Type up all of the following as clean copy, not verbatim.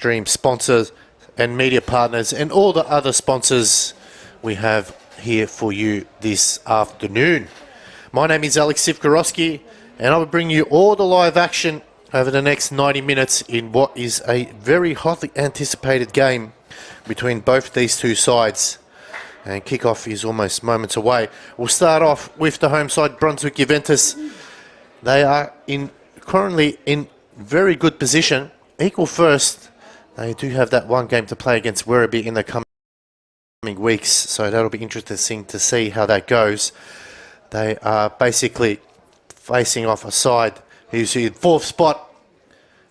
stream sponsors and media partners and all the other sponsors we have here for you this afternoon. My name is Alex Sivkorowski, and I will bring you all the live action over the next 90 minutes in what is a very hotly anticipated game between both these two sides. And kickoff is almost moments away. We'll start off with the home side, Brunswick Juventus. They are currently in very good position, equal first. They do have that one game to play against Werribee in the coming weeks, so that'll be interesting to see how that goes. They are basically facing off a side who's in fourth spot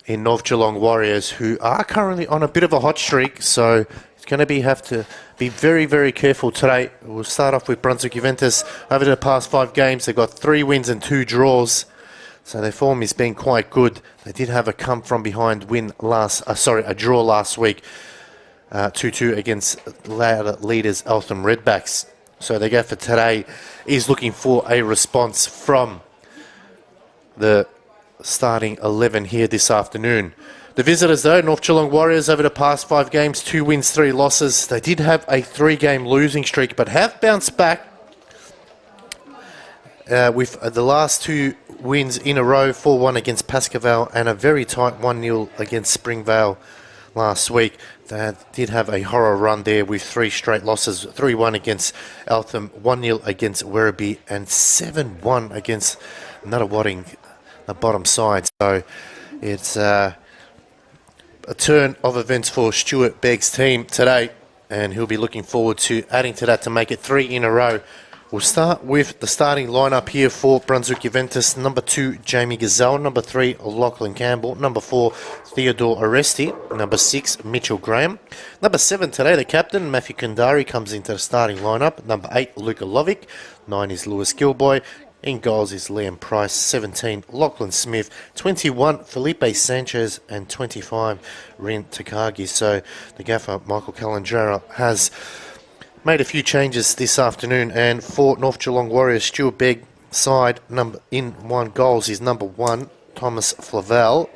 in North Geelong Warriors, who are currently on a bit of a hot streak, so it's going to have to be very, very careful today. We'll start off with Brunswick Juventus. Over the past 5 games, they've got 3 wins and 2 draws, so their form has been quite good. They did have a come-from-behind win a draw last week, 2-2 against leaders Eltham Redbacks. So they go for today is looking for a response from the starting 11 here this afternoon. The visitors, though, North Geelong Warriors, over the past 5 games, 2 wins, 3 losses. They did have a 3-game losing streak, but have bounced back with the last 2 wins in a row, 4-1 against Pascoe and a very tight 1-0 against Springvale last week. They did have a horror run there with 3 straight losses, 3-1 against Eltham, 1-0 against Werribee, and 7-1 against Nunawading, the bottom side. So it's a turn of events for Stuart Begg's team today, and he'll be looking forward to adding to that to make it 3 in a row. We'll start with the starting lineup here for Brunswick Juventus. Number 2, Jamie Gazelle. Number 3, Lachlan Campbell. Number 4, Theodore Aresti. Number 6, Mitchell Graham. Number 7 today, the captain, Matthew Kandari, comes into the starting lineup. Number 8, Luka Lovic. 9 is Lewis Gilboy. In goals is Liam Price. 17, Lachlan Smith. 21, Felipe Sanchez. And 25, Rin Takagi. So the gaffer, Michael Calandrera, has made a few changes this afternoon, and for North Geelong Warriors, Stuart Begg side, in 1 goals is number 1, Thomas Flavel.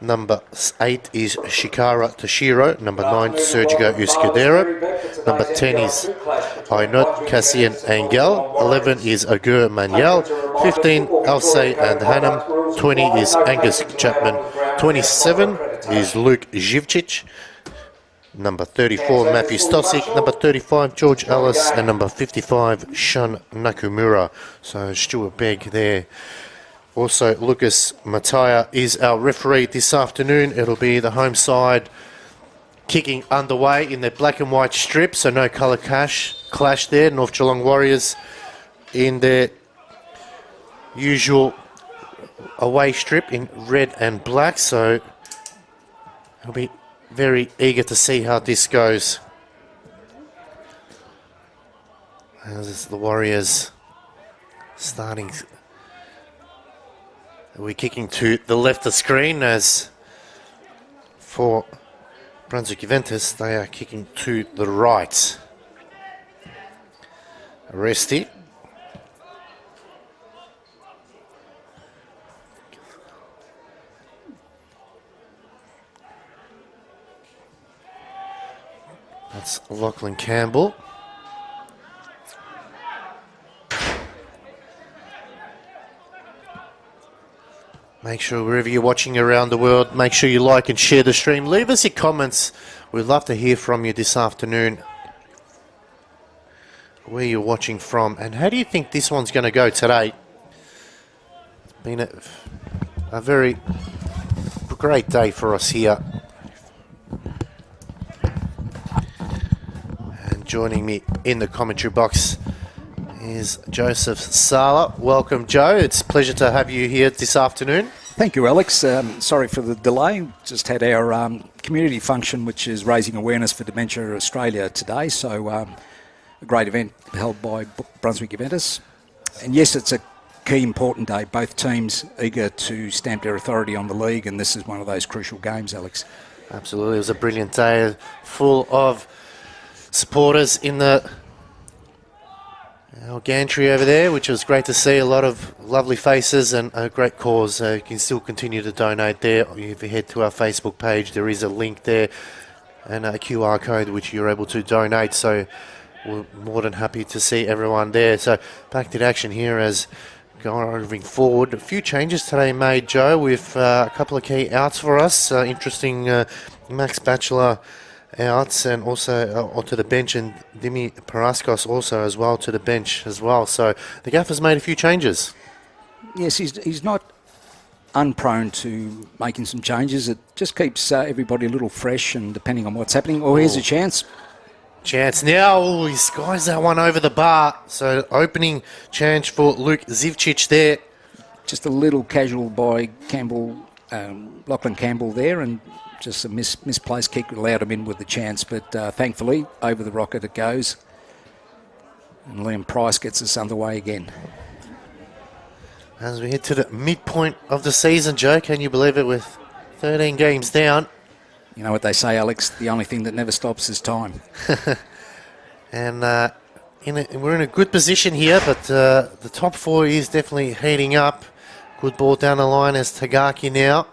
Number 8 is Shikara Toshiro. Number 9, Sergio Escudero. Number 10 is Ainut Cassian Angel. 11 is Agur Manuel. 15, Alcey and Hannam. 20 is Angus Chapman. 27 is Luke Zivcic. Number 34, Matthew Stosic. Number 35, George Ellis. And number 55, Shun Nakamura. So Stuart Begg there. Also, Lucas Mataya is our referee this afternoon. It'll be the home side kicking underway in their black and white strip, so no colour clash there. North Geelong Warriors in their usual away strip in red and black, so it'll be very eager to see how this goes. As the Warriors starting, we're kicking to the left of the screen, as for Brunswick Juventus, they are kicking to the right. Aresti. That's Lachlan Campbell. Make sure wherever you're watching around the world, make sure you like and share the stream. Leave us your comments. We'd love to hear from you this afternoon, where you're watching from, and how do you think this one's going to go today? It's been a very great day for us here. Joining me in the commentary box is Joseph Sala. Welcome, Joe. It's a pleasure to have you here this afternoon. Thank you, Alex. Sorry for the delay. Just had our community function, which is raising awareness for Dementia Australia today. So a great event held by Brunswick Juventus. And yes, it's a key, important day. Both teams eager to stamp their authority on the league, and this is one of those crucial games, Alex. Absolutely. It was a brilliant day, full of supporters in the Our gantry over there, which was great to see. A lot of lovely faces and a great cause. You can still continue to donate there. If you head to our Facebook page, there is a link there and a QR code which you're able to donate. So we're more than happy to see everyone there. So back to the action here as going forward. A few changes today made, Joe, with a couple of key outs for us. Interesting Max Batchelor outs and also onto the bench, and Dimi Paraskos also as well to the bench as well. So the gaffer's made a few changes. Yes, he's not unprone to making some changes. It just keeps everybody a little fresh and depending on what's happening. Oh, here's a chance. Chance now. Oh, he skies that one over the bar. So opening chance for Luke Zivcic there. Just a little casual by Campbell, Lachlan Campbell there, and just a misplaced kick allowed him in with the chance, but thankfully over the rocket it goes. And Liam Price gets us underway again. As we head to the midpoint of the season, Joe, can you believe it, with 13 games down? You know what they say, Alex, the only thing that never stops is time. And we're in a good position here, but the top four is definitely heating up. Good ball down the line as Tagaki now.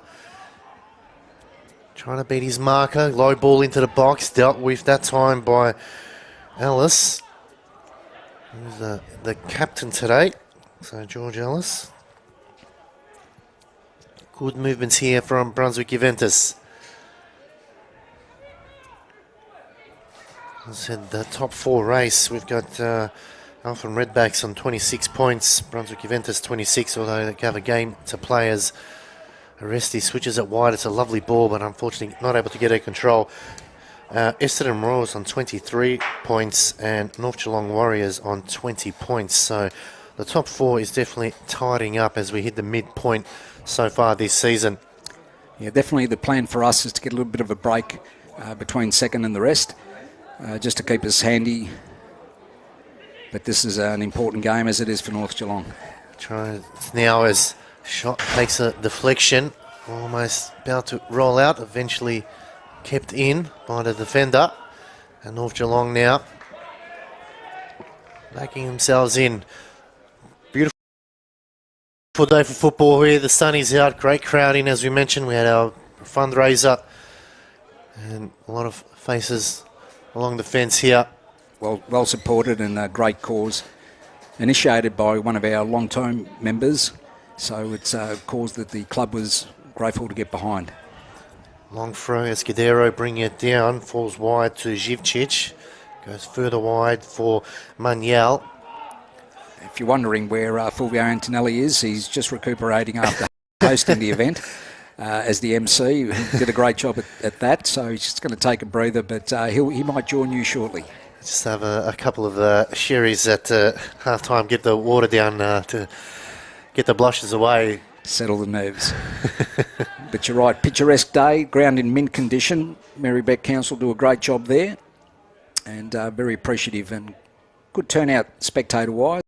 Trying to beat his marker. Low ball into the box. Dealt with that time by Ellis, who's the captain today. So George Ellis. Good movements here from Brunswick Juventus. As I said, the top four race, we've got Alpha and Redbacks on 26 points. Brunswick Juventus 26, although they have a game to play as Aresti switches it wide. It's a lovely ball, but unfortunately not able to get her control. Essendon Royals on 23 points and North Geelong Warriors on 20 points. So the top four is definitely tidying up as we hit the midpoint so far this season. Yeah, definitely the plan for us is to get a little bit of a break between second and the rest, just to keep us handy. But this is an important game, as it is for North Geelong. Now as shot takes a deflection, almost about to roll out, eventually kept in by the defender. And North Geelong now backing themselves in. Beautiful day for football here. The sun is out, great crowd in, as we mentioned. We had our fundraiser and a lot of faces along the fence here. Well supported and a great cause. Initiated by one of our long-term members. So it's a cause that the club was grateful to get behind. Long throw, Escudero bringing it down, falls wide to Zivcic, goes further wide for Manuel. If you're wondering where Fulvio Antonelli is, he's just recuperating after hosting the event as the MC. He did a great job at that, so he's just going to take a breather, but he might join you shortly. Just have a couple of sherries at half-time, get the water down to get the blushes away. Settle the nerves. But you're right, picturesque day, ground in mint condition. Marybeck Council do a great job there, and very appreciative and good turnout spectator-wise,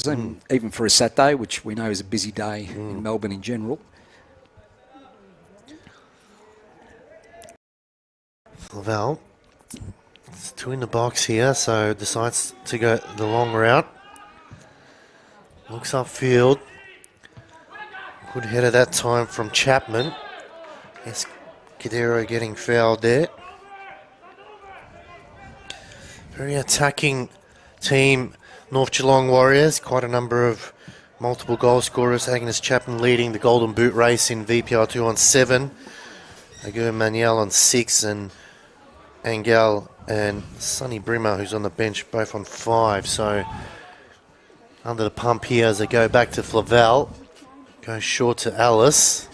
and even for a Saturday, which we know is a busy day in Melbourne in general. Lavelle, it's two in the box here, so decides to go the long route. Looks upfield. Good header that time from Chapman. Escudero getting fouled there. Very attacking team, North Geelong Warriors. Quite a number of multiple goal scorers. Agnes Chapman leading the Golden Boot race in VPR2 on 7. Agur Manuel on 6, and Angel and Sonny Brimmer, who's on the bench, both on 5. So under the pump here as they go back to Flavel. Goes short to Alice.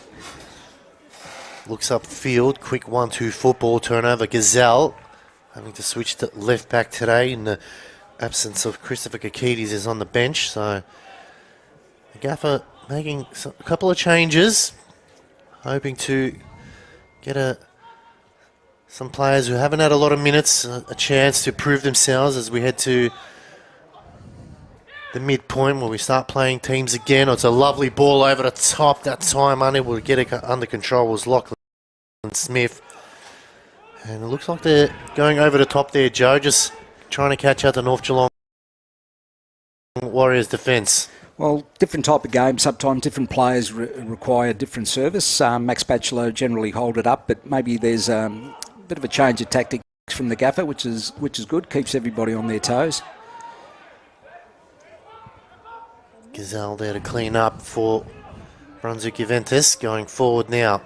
Looks upfield. Quick 1-2 football turnover. Gazelle having to switch to left back today in the absence of Christopher Kakides is on the bench. So the gaffer making a couple of changes, hoping to get some players who haven't had a lot of minutes a chance to prove themselves as we head to the midpoint where we start playing teams again. Oh, it's a lovely ball over the top. That time unable to get it under control was Lachlan Smith. And it looks like they're going over the top there, Joe, just trying to catch out the North Geelong Warriors defence. Well, different type of game. Sometimes different players require different service. Max Batchelor generally hold it up, but maybe there's a bit of a change of tactics from the gaffer, which is good. Keeps everybody on their toes. Gazelle there to clean up for Brunswick Juventus going forward now.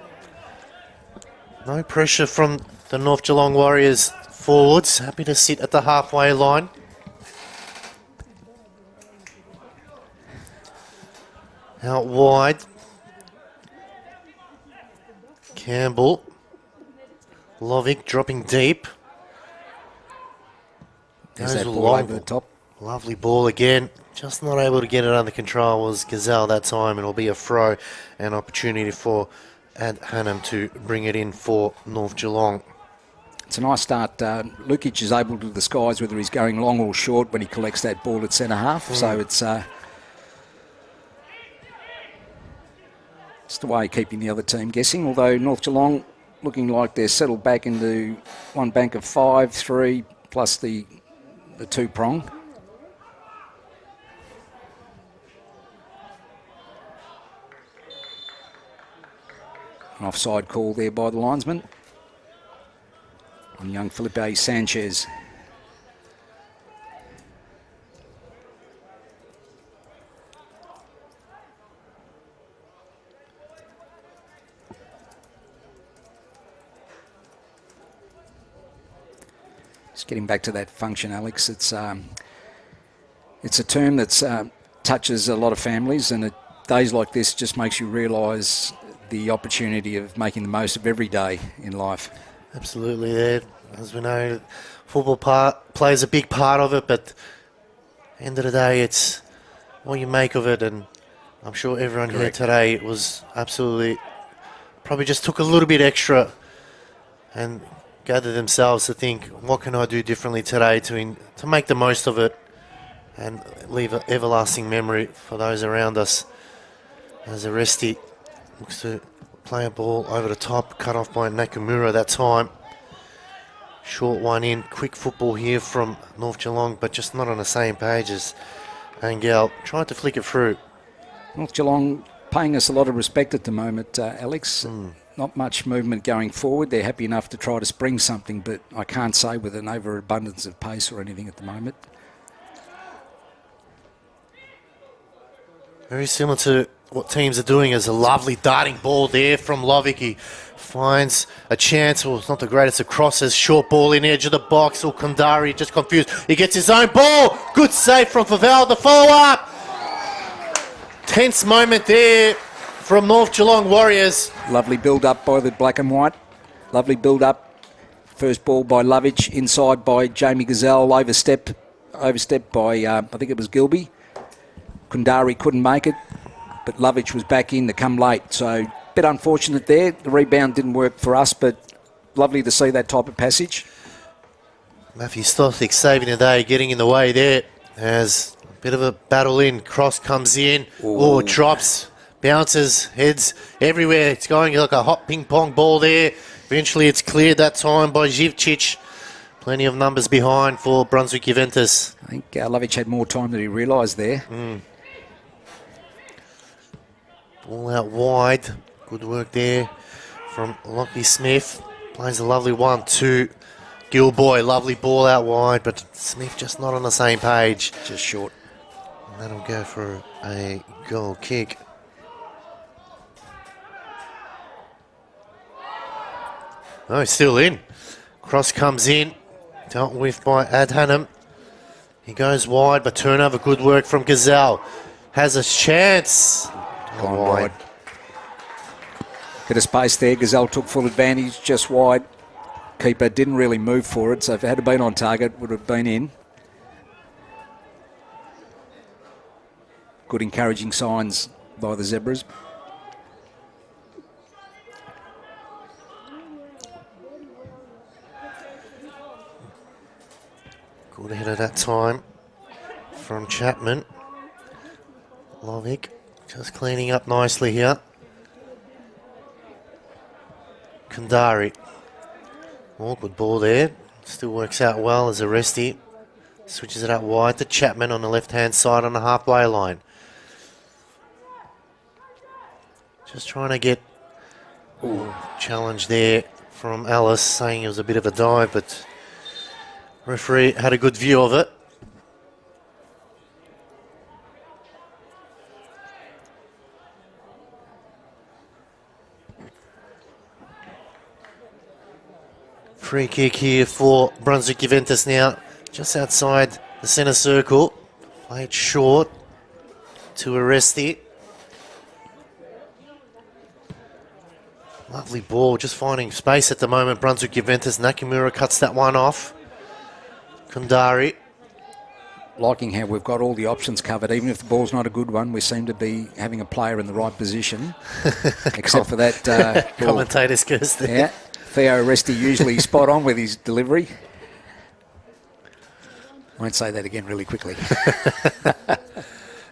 No pressure from the North Geelong Warriors forwards. Happy to sit at the halfway line. Out wide. Campbell. Lovick dropping deep. There's that ball over the top. Lovely ball again. Just not able to get it under control was Gazelle that time. And it'll be a throw and opportunity for Ad Hannum to bring it in for North Geelong. It's a nice start. Lukic is able to disguise whether he's going long or short when he collects that ball at centre half. So it's the way of keeping the other team guessing. Although North Geelong looking like they're settled back into one bank of 5, 3 plus the two-prong. An offside call there by the linesman on young Felipe Sanchez. Just getting back to that function, Alex. It's a term that touches a lot of families, and days like this just makes you realise the opportunity of making the most of every day in life. Absolutely there. As we know, football plays a big part of it, but at the end of the day, it's what you make of it, and I'm sure everyone here today was absolutely, probably just took a little bit extra and gathered themselves to think, what can I do differently today to make the most of it and leave an everlasting memory for those around us. As Aresti looks to play a ball over the top, cut off by Nakamura that time. Short one in, quick football here from North Geelong, but just not on the same page as Angel. Tried to flick it through. North Geelong paying us a lot of respect at the moment, Alex. Not much movement going forward. They're happy enough to try to spring something, but I can't say with an overabundance of pace or anything at the moment. Very similar to what teams are doing. Is a lovely darting ball there from Lovick. He finds a chance. Well, it's not the greatest of crosses. Short ball in the edge of the box. Or Kundari just confused. He gets his own ball. Good save from Favel. The follow-up. Tense moment there from North Geelong Warriors. Lovely build-up by the black and white. Lovely build-up. First ball by Lovich. Inside by Jamie Gazelle. Overstepped by, I think it was Gilby. Kundari couldn't make it, but Lovich was back in to come late. So a bit unfortunate there. The rebound didn't work for us, but lovely to see that type of passage. Matthew Stothik saving the day, getting in the way there. As a bit of a battle in. Cross comes in. Oh, drops, bounces, heads everywhere. It's going like a hot ping pong ball there. Eventually it's cleared that time by Živčić. Plenty of numbers behind for Brunswick Juventus. I think Lovich had more time than he realised there. Ball out wide. Good work there from Lockie Smith. Plays a lovely 1-2. Gilboy, lovely ball out wide, but Smith just not on the same page. Just short. And that'll go for a goal kick. Oh, he's still in. Cross comes in. Dealt with by Ad Hannum. He goes wide, but turnover. Good work from Gazelle. Has a chance. Gone wide. Bit of space there. Gazelle took full advantage, just wide. Keeper didn't really move for it, so if it had been on target, would have been in. Good encouraging signs by the Zebras. Good ahead of that time from Chapman. Lovick just cleaning up nicely here. Kundari. Oh, good ball there. Still works out well as Aresti. Switches it out wide to Chapman on the left-hand side on the halfway line. Just trying to get challenge there from Alice, saying it was a bit of a dive, but referee had a good view of it. Free kick here for Brunswick Juventus now, just outside the centre circle. Played short to Aresti. Lovely ball, just finding space at the moment. Brunswick Juventus. Nakamura cuts that one off. Kundari. Liking how we've got all the options covered. Even if the ball's not a good one, we seem to be having a player in the right position. Except for that commentator's curse there. Yeah, Theo Aresti usually spot on with his delivery. I won't say that again really quickly. That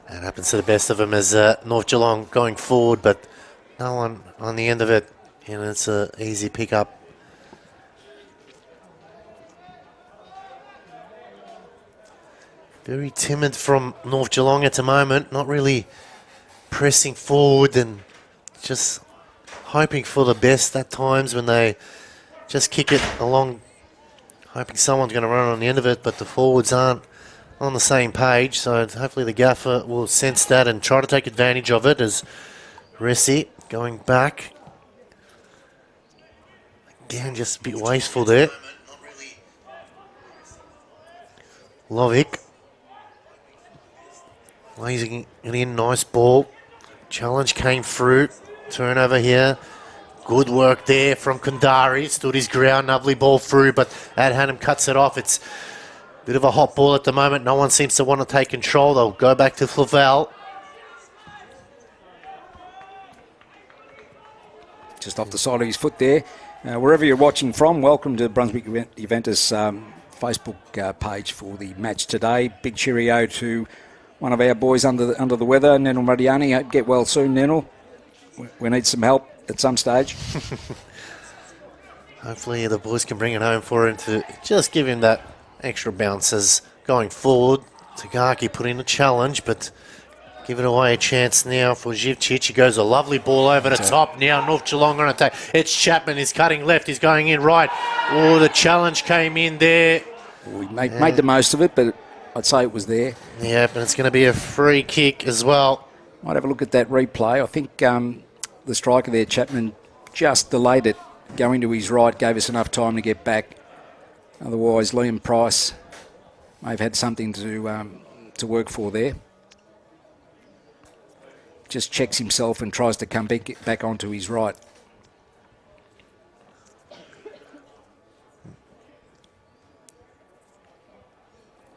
happens to the best of them as North Geelong going forward, but no one on the end of it. And it's an easy pick-up. Very timid from North Geelong at the moment. Not really pressing forward and just hoping for the best at times when they just kick it along, hoping someone's going to run on the end of it, but the forwards aren't on the same page. So hopefully the gaffer will sense that and try to take advantage of it as Ressi going back. Again, just a bit wasteful there. Lovic. Blazing it in, nice ball. Challenge came through. Turnover here. Good work there from Kundari. Stood his ground, lovely ball through, but Adhanam cuts it off. It's a bit of a hot ball at the moment. No one seems to want to take control. They'll go back to Flavel. Just off the side of his foot there. Wherever you're watching from, welcome to Brunswick Juventus Facebook page for the match today. Big cheerio to one of our boys under the weather, Nenel Mariani. Hope get well soon, Nenel. We need some help at some stage. Hopefully the boys can bring it home for him to just give him that extra bounce as going forward. Tagaki put in a challenge, but give it away a chance now for Živčić. He goes a lovely ball over the top. Now North Geelong on attack. It's Chapman. He's cutting left. He's going in right. Oh, the challenge came in there. We made the most of it, but I'd say it was there. Yeah, but it's going to be a free kick as well. Might have a look at that replay. I think the striker there, Chapman, just delayed it. Going to his right, gave us enough time to get back. Otherwise, Liam Price may have had something to work for there. Just checks himself and tries to come back onto his right.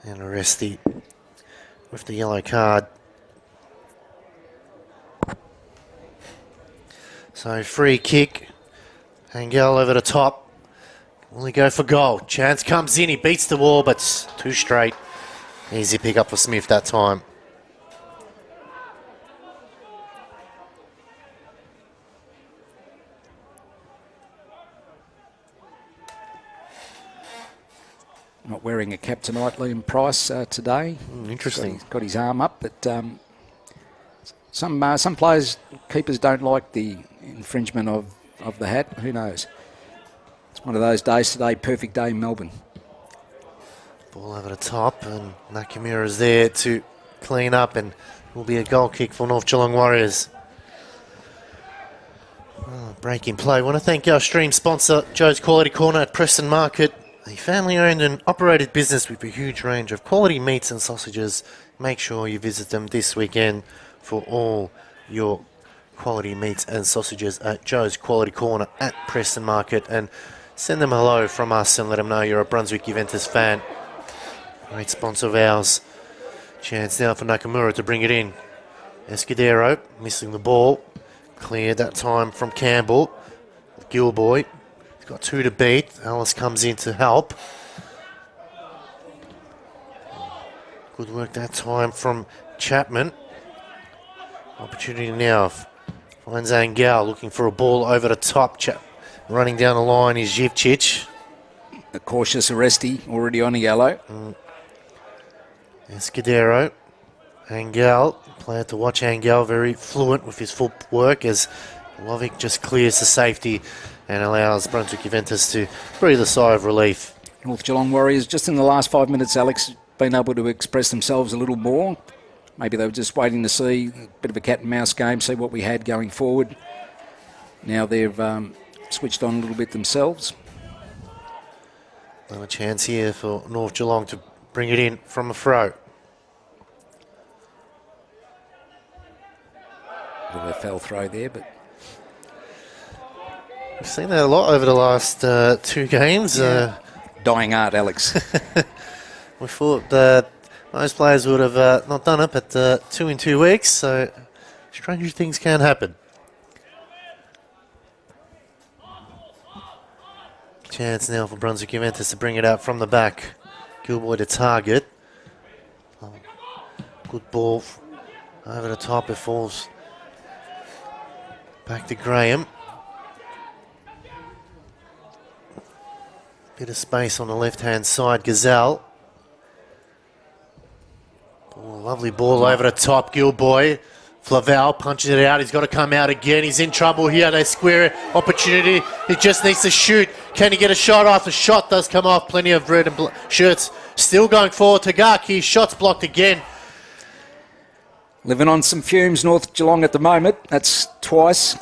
And Aresti with the yellow card. So free kick. Hangel over the top. Will he go for goal? Chance comes in. He beats the wall, but too straight. Easy pick up for Smith that time. Not wearing a cap tonight, Liam Price, today. Interesting. He's got his arm up, but some players, keepers don't like the infringement of the hat. Who knows? It's one of those days today, perfect day in Melbourne. Ball over the top, and Nakamura's there to clean up, and will be a goal kick for North Geelong Warriors. Breaking play. I want to thank our stream sponsor, Joe's Quality Corner at Preston Market. A family-owned and operated business with a huge range of quality meats and sausages. Make sure you visit them this weekend for all your quality meats and sausages at Joe's Quality Corner at Preston Market. And send them hello from us and let them know you're a Brunswick Juventus fan. Great sponsor of ours. Chance now for Nakamura to bring it in. Escudero missing the ball. Cleared that time from Campbell. Gilboy. Got two to beat. Alice comes in to help. Good work that time from Chapman. Opportunity now. Finds Angel looking for a ball over the top. Running down the line is Živčić. A cautious Aresti already on a yellow. Escudero. Angel, player to watch. Angel very fluent with his footwork as Lovic just clears the safety and allows Brunswick Juventus to breathe a sigh of relief. North Geelong Warriors, just in the last 5 minutes, Alex, been able to express themselves a little more. Maybe they were just waiting to see a bit of a cat and mouse game, see what we had going forward. Now they've switched on a little bit themselves. Another chance here for North Geelong to bring it in from a throw. Bit of a foul throw there, but We've seen that a lot over the last 2 games. yeah. Dying art, Alex. We thought that most players would have not done it, but 2 in 2 weeks, so stranger things can happen. Chance now for Brunswick Juventus to bring it out from the back. Gilboy to target. Good ball over the top. It falls back to Graham. Bit of space on the left-hand side. Gazelle. Oh, lovely ball over the top. Gilboy. Flavel punches it out. He's got to come out again. He's in trouble here. They square it. Opportunity. He just needs to shoot. Can he get a shot off? The shot does come off. Plenty of red and shirts. Still going forward. Tagaki. Shot's blocked again. Living on some fumes, North Geelong at the moment. That's twice.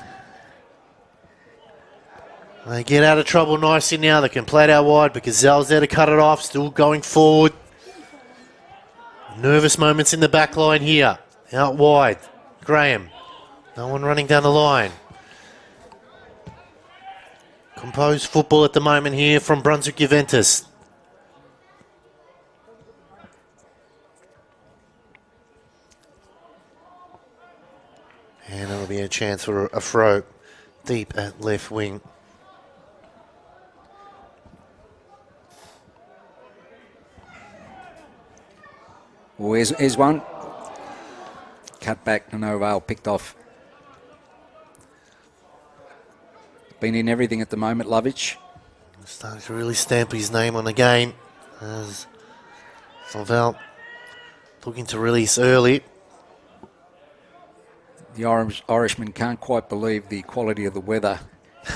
They get out of trouble nicely now. They can play it out wide, but Gazelle's there to cut it off. Still going forward. Nervous moments in the back line here. Out wide. Graham. No one running down the line. Composed football at the moment here from Brunswick Juventus. And it'll be a chance for a throw deep at left wing. Well, here's one. Cut back, no avail, picked off. Been in everything at the moment, Lovich. Starting to really stamp his name on the game as Salval looking to release early. The Irishman can't quite believe the quality of the weather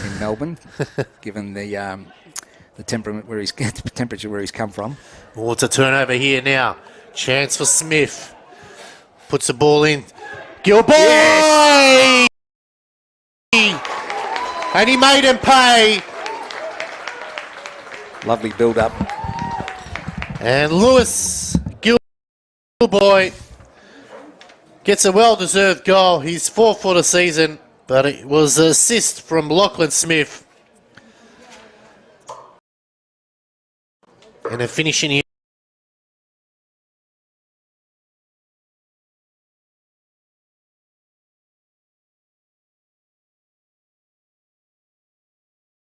in Melbourne, given the temperament where the temperature where he's come from. Oh, it's a turnover here now. Chance for Smith. Puts the ball in. Gilboy! Yes! And he made him pay. Lovely build-up. And Lewis Gilboy gets a well-deserved goal. He's 4th for the season, but it was an assist from Lachlan Smith. And a finishing here.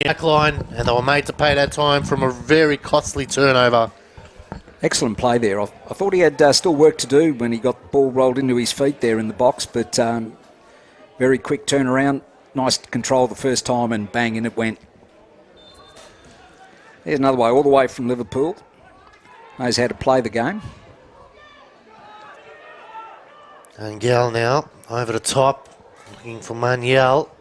Back line, and they were made to pay that time from a very costly turnover. Excellent play there. I thought he had still work to do when he got the ball rolled into his feet there in the box, but very quick turnaround. Nice control the first time, and bang, in it went. There's another way, all the way from Liverpool. Knows how to play the game. Angel now, over the top, looking for Manuel.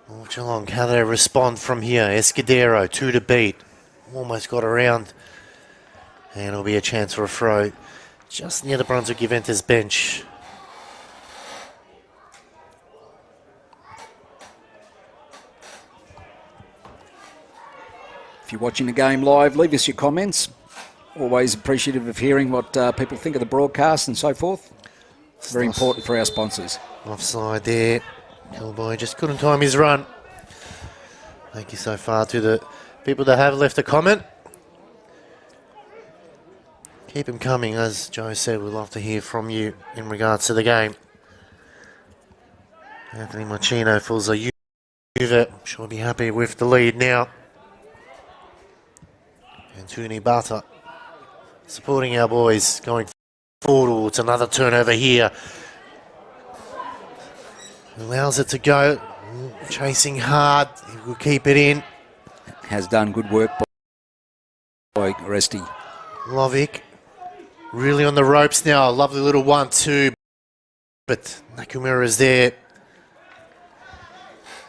Oh, Geelong, how they respond from here. Escudero, 2 to beat. Almost got around. And it'll be a chance for a throw just near the Brunswick Juventus bench. If you're watching the game live, leave us your comments. Always appreciative of hearing what people think of the broadcast and so forth. It's very important for our sponsors. Offside there. Gilboy just couldn't time his run. Thank you so far to the people that have left a comment. Keep them coming. As Joe said, we'd love to hear from you in regards to the game. Anthony Machino fills a Juve. Sure be happy with the lead now. And Tuni Bata supporting our boys going forward. Oh, it's another turnover here. Allows it to go. Chasing hard. He will keep it in. Has done good work by Aresti. Lovic really on the ropes now. A lovely little 1-2. But Nakamura is there.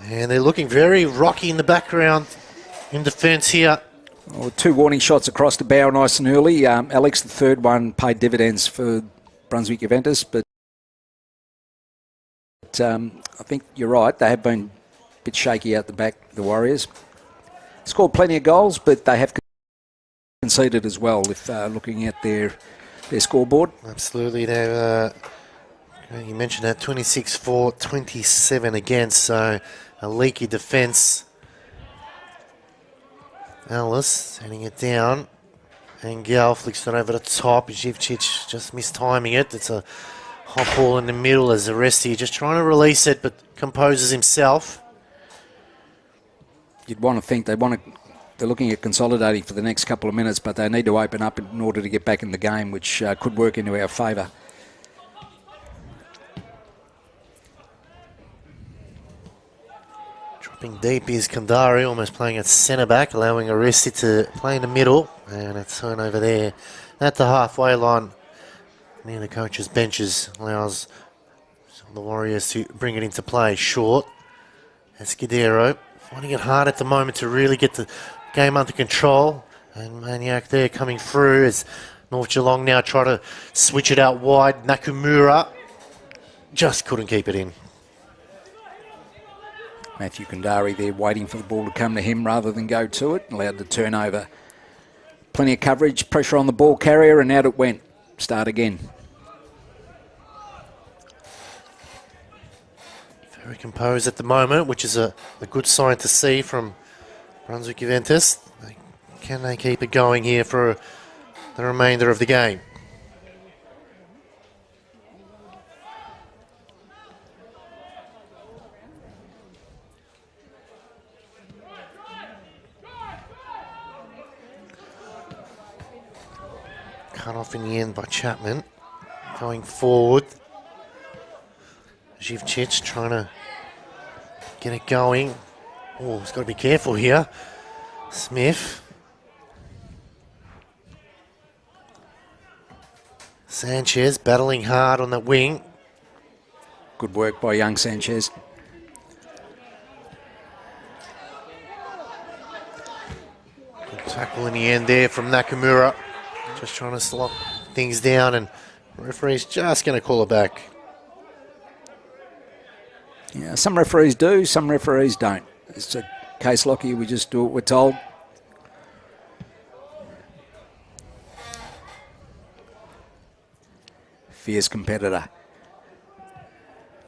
And they're looking very rocky in the background in defence here. Well, 2 warning shots across the bow nice and early. Alex, the third one, paid dividends for Brunswick Juventus. But I think you're right. They have been a bit shaky out the back, the Warriors. Scored plenty of goals, but they have conceded as well if looking at their scoreboard. Absolutely. They've, you mentioned that 26-4, 27 against, so a leaky defence. Ellis heading it down. And Gal flicks it over the top. Živčić just mistiming it. It's a hot ball in the middle as Aresti just trying to release it, but composes himself. You'd want to think they're looking at consolidating for the next couple of minutes, but they need to open up in order to get back in the game, which could work into our favour. Dropping deep is Kandari, almost playing at centre-back, allowing Aresti to play in the middle. And a turnover there at the halfway line near the coach's benches allows the Warriors to bring it into play. Short. Escudero finding it hard at the moment to really get the game under control. And Maniac there coming through as North Geelong now try to switch it out wide. Nakamura just couldn't keep it in. Matthew Kandari there waiting for the ball to come to him rather than go to it. Allowed the turnover. Plenty of coverage, pressure on the ball carrier, and out it went. Start again. Very composed at the moment, which is a good sign to see from Brunswick Juventus. Can they keep it going here for the remainder of the game? Cut off in the end by Chapman. Going forward. Živčić trying to get it going. Oh, he's got to be careful here. Smith. Sanchez battling hard on the wing. Good work by young Sanchez. Good tackle in the end there from Nakamura. Just trying to slow things down, and the referee's just going to call it back. Yeah, some referees do, some referees don't. It's a case like here, we just do what we're told. Fierce competitor.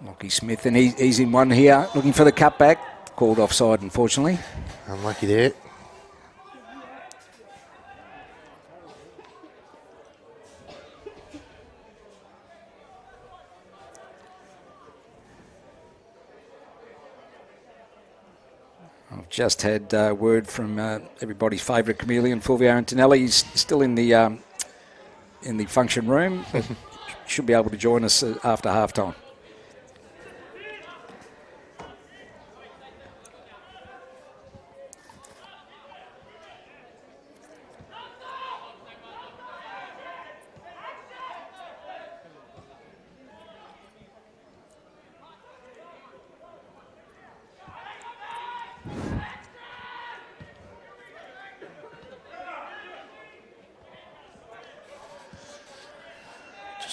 Lockie Smith, and he's in one here, looking for the cutback. Called offside, unfortunately. Unlucky there. I've just had word from everybody's favourite chameleon, Fulvio Antonelli. He's still in the function room. Should be able to join us after halftime.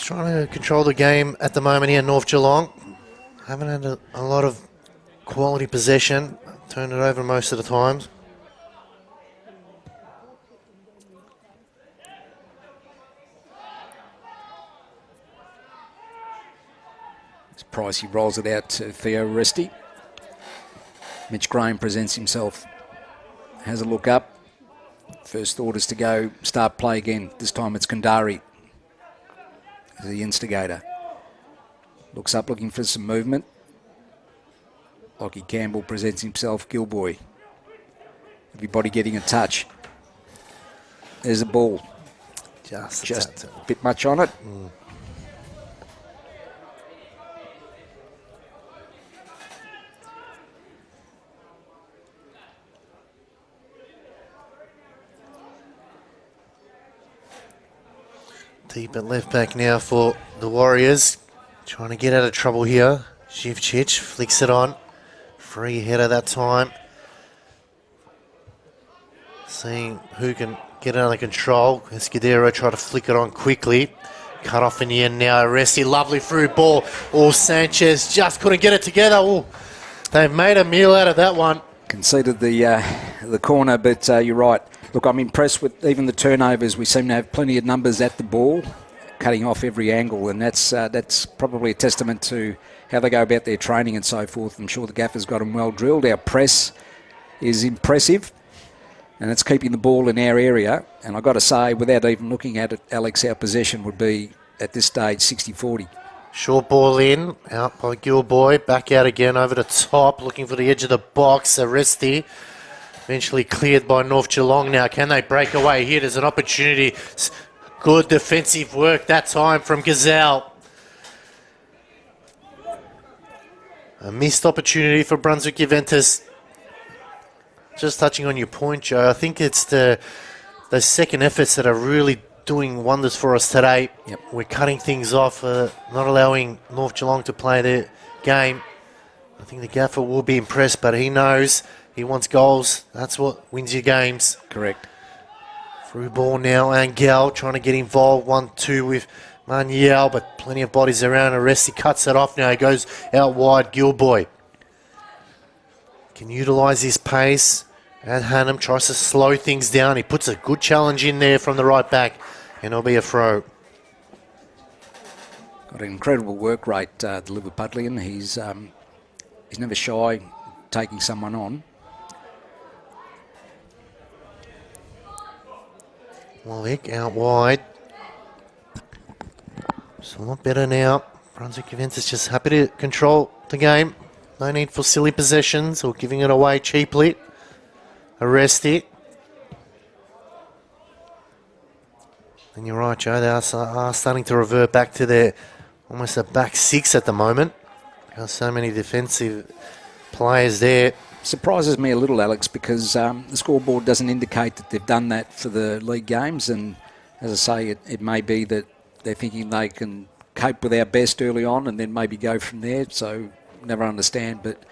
Trying to control the game at the moment here, North Geelong. Haven't had a lot of quality possession. Turned it over most of the times. As Pricey rolls it out to Theo Aresti. Mitch Graham presents himself. Has a look up. First thought is to go start play again. This time it's Kandari, the instigator. Looks up looking for some movement. Lockie Campbell presents himself. Gilboy. Everybody getting a touch. There's a ball. Just a bit much on it. Deep at left back now for the Warriors. Trying to get out of trouble here. Zivcic flicks it on. Free header that time. Seeing who can get it under control. Escudero try to flick it on quickly. Cut off in the end now. Arresti, lovely through ball. Oh, Sanchez just couldn't get it together. Oh, they've made a meal out of that one. Conceded the corner, but you're right. Look, I'm impressed with even the turnovers. We seem to have plenty of numbers at the ball, cutting off every angle, and that's probably a testament to how they go about their training and so forth. I'm sure the gaffer's got them well drilled. Our press is impressive, and it's keeping the ball in our area. And I've got to say, without even looking at it, Alex, our possession would be, at this stage, 60-40. Short ball in, out by Gilboy, back out again over the top, looking for the edge of the box. Arresti, eventually cleared by North Geelong now. Can they break away here? There's an opportunity. Good defensive work that time from Gazelle. A missed opportunity for Brunswick Juventus. Just touching on your point, Joe, I think it's the second efforts that are really doing wonders for us today. Yep. We're cutting things off, not allowing North Geelong to play their game. I think the gaffer will be impressed, but he knows he wants goals. That's what wins your games. Correct. Through ball now, Angel trying to get involved. 1-2 with Maniel, but plenty of bodies around. Arresti cuts it off now. He goes out wide. Gilboy can utilise his pace. And Hannum tries to slow things down. He puts a good challenge in there from the right back, and it'll be a throw. Got an incredible work rate, the Liverpudlian. He's never shy taking someone on. Wallach out wide. It's a lot better now. Brunswick Juventus just happy to control the game. No need for silly possessions or giving it away cheaply. Arresti. And you're right, Joe. They are starting to revert back to their almost a back six at the moment. Got so many defensive players there. Surprises me a little, Alex, because the scoreboard doesn't indicate that they've done that for the league games. And as I say, it may be that they're thinking they can cope with our best early on and then maybe go from there. So never understand, but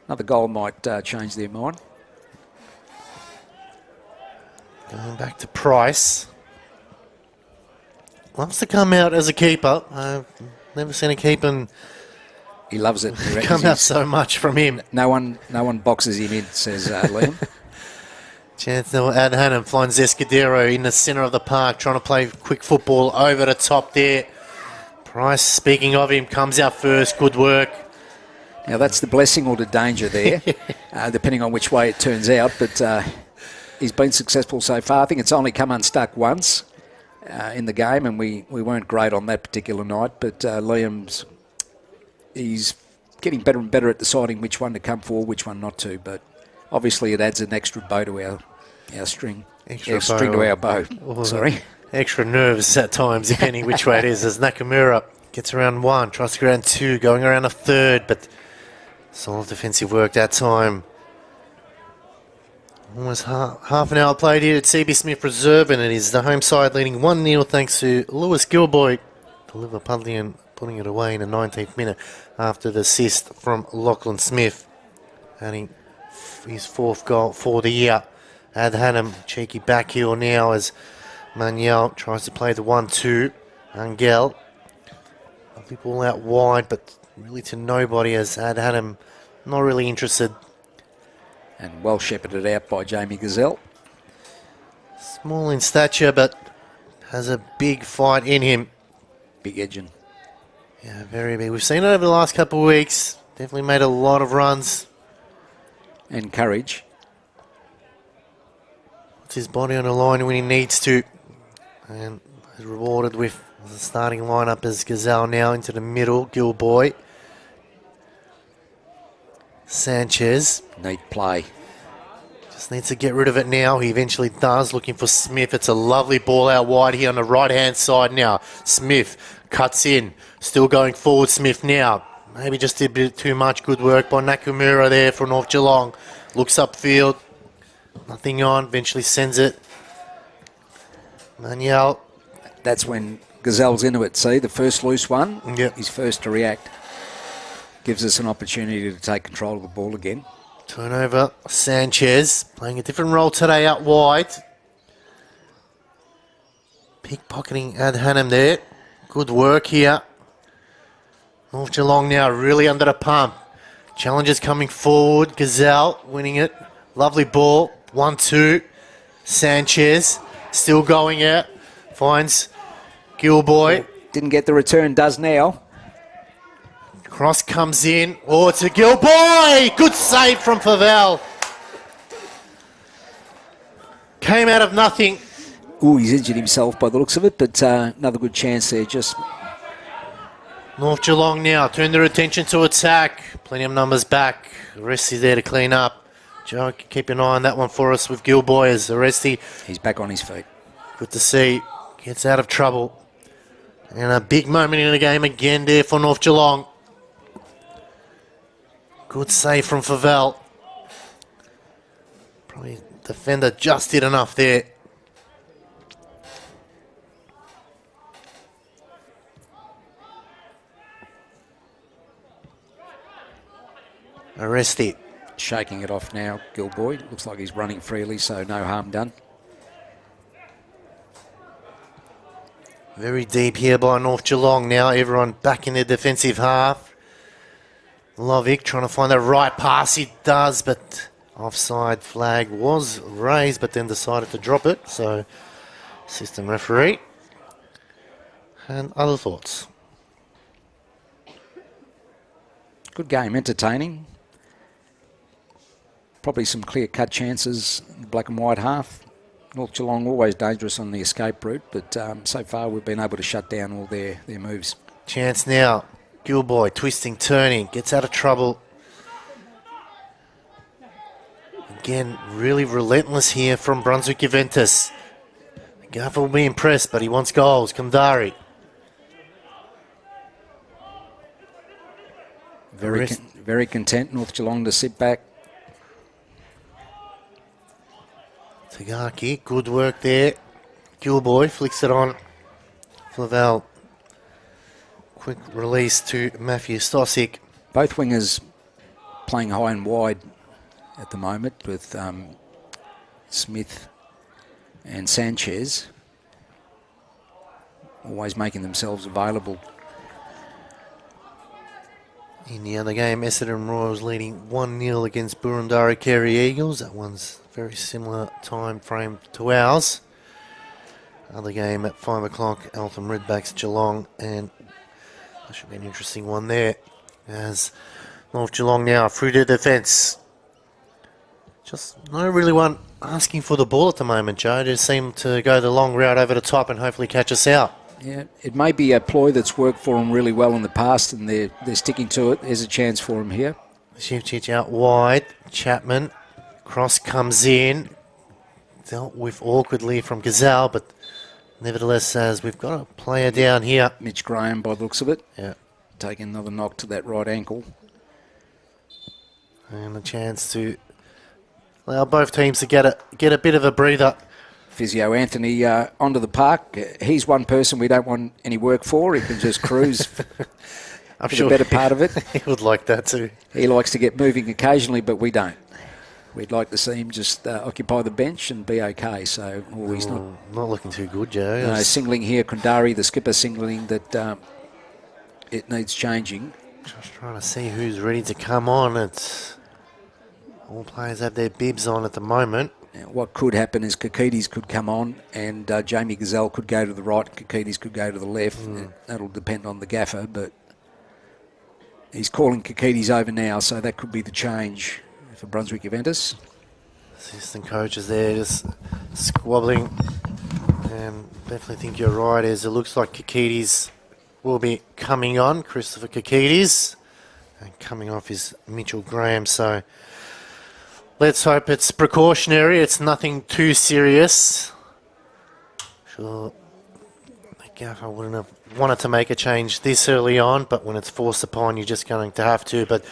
another goal might change their mind. Going back to Price. Loves to come out as a keeper. I've never seen a keeper He loves it. He come out so much from him. No one boxes him in, says Liam. Chance now at Hannum finds Escudero in the centre of the park, trying to play quick football over the top there. Price, speaking of him, comes out first. Good work. Now that's the blessing or the danger there, depending on which way it turns out. But he's been successful so far. I think it's only come unstuck once in the game, and we weren't great on that particular night. But Liam's, he's getting better and better at deciding which one to come for, which one not to. But obviously it adds an extra bow to our string. String to our bow. Sorry. Extra nerves at times, depending which way it is. As Nakamura gets around one, tries to go around two, going around a third, but solid defensive work that time. Almost half an hour played here at CB Smith Reserve, and it is the home side leading 1-0 thanks to Lewis Gilboy. The Liverpudlian putting it away in the 19th minute after the assist from Lachlan Smith, adding his fourth goal for the year. Ad Hannum, cheeky back heel now as Manuel tries to play the 1-2. Angel, lovely ball out wide, but really to nobody as Ad Hannum not really interested. And well shepherded out by Jamie Gazelle. Small in stature, but has a big fight in him. Big edging. Yeah, very big. We've seen it over the last couple of weeks. Definitely made a lot of runs. And courage. Puts his body on the line when he needs to. And is rewarded with the starting lineup as Gazelle now into the middle. Gilboy. Sanchez. Neat play. Just needs to get rid of it now. He eventually does, looking for Smith. It's a lovely ball out wide here on the right-hand side now. Smith cuts in. Still going forward, Smith now. Maybe just a bit too much. Good work by Nakamura there for North Geelong. Looks upfield. Nothing on. Eventually sends it. Manuel. That's when Gazelle's into it, see, the first loose one. Yep. He's first to react. Gives us an opportunity to take control of the ball again. Turnover. Sanchez playing a different role today out wide. Pickpocketing Adhanom there. Good work here. North Geelong now really under the pump. Challengers coming forward. Gazelle winning it. Lovely ball. 1-2. Sanchez still going out. Finds Gilboy. Didn't get the return, does now. Cross comes in. Oh, it's a Gilboy! Good save from Favell. Came out of nothing. Ooh, he's injured himself by the looks of it, but another good chance there. Just North Geelong now turn their attention to attack. Plenty of numbers back. Aresti there to clean up. Joe, keep an eye on that one for us with Gilboy as Aresti. He's back on his feet. Good to see. Gets out of trouble. And a big moment in the game again there for North Geelong. Good save from Favell. Probably defender just did enough there. Arresti. Shaking it off now, Gilboy. Looks like he's running freely, so no harm done. Very deep here by North Geelong now. Everyone back in their defensive half. Lovick trying to find the right pass. He does, but offside flag was raised, but then decided to drop it. So, assistant referee. And other thoughts? Good game, entertaining. Probably some clear-cut chances in the black and white half. North Geelong always dangerous on the escape route, but so far we've been able to shut down all their moves. Chance now. Gilboy twisting, turning, gets out of trouble. Again, really relentless here from Brunswick Juventus. Gaffer will be impressed, but he wants goals. Kandari. Very content, North Geelong, to sit back. Tagaki, good work there. Gilboy flicks it on. Flavel. Quick release to Matthew Stosic. Both wingers playing high and wide at the moment with Smith and Sanchez always making themselves available. In the other game, Essendon Royals leading 1-0 against Burundara Kerry Eagles. That one's very similar time frame to ours. Other game at 5 o'clock, Eltham Redbacks Geelong, and that should be an interesting one there. As North Geelong now through their defence. Just no really one asking for the ball at the moment, Joe. Just seem to go the long route over the top and hopefully catch us out. Yeah, it may be a ploy that's worked for them really well in the past, and they're sticking to it. There's a chance for them here. Shivchich out wide. Chapman. Cross comes in. Dealt with awkwardly from Gazelle, but nevertheless, as we've got a player down here. Mitch Graham, by the looks of it. Yeah. Taking another knock to that right ankle. And a chance to allow both teams to get a bit of a breather. Physio Anthony onto the park. He's one person we don't want any work for. He can just cruise I'm for sure the better part of it. He would like that too. He likes to get moving occasionally, but we don't. We'd like to see him just occupy the bench and be okay. So he's not looking too good, Joe. No, singling here, Kundari, the skipper singling that it needs changing. Just trying to see who's ready to come on. It's all players have their bibs on at the moment. Now, what could happen is Kakides could come on and Jamie Gazelle could go to the right, Kakides could go to the left. That'll depend on the gaffer, but he's calling Kakides over now, so that could be the change for Brunswick Juventus. Assistant coaches there just squabbling. And definitely think you're right, as it looks like Kakides will be coming on. Christopher Kakides. And coming off is Mitchell Graham, so let's hope it's precautionary. It's nothing too serious. Sure, the gaffer wouldn't have wanted to make a change this early on, but when it's forced upon, you're just going to have to. But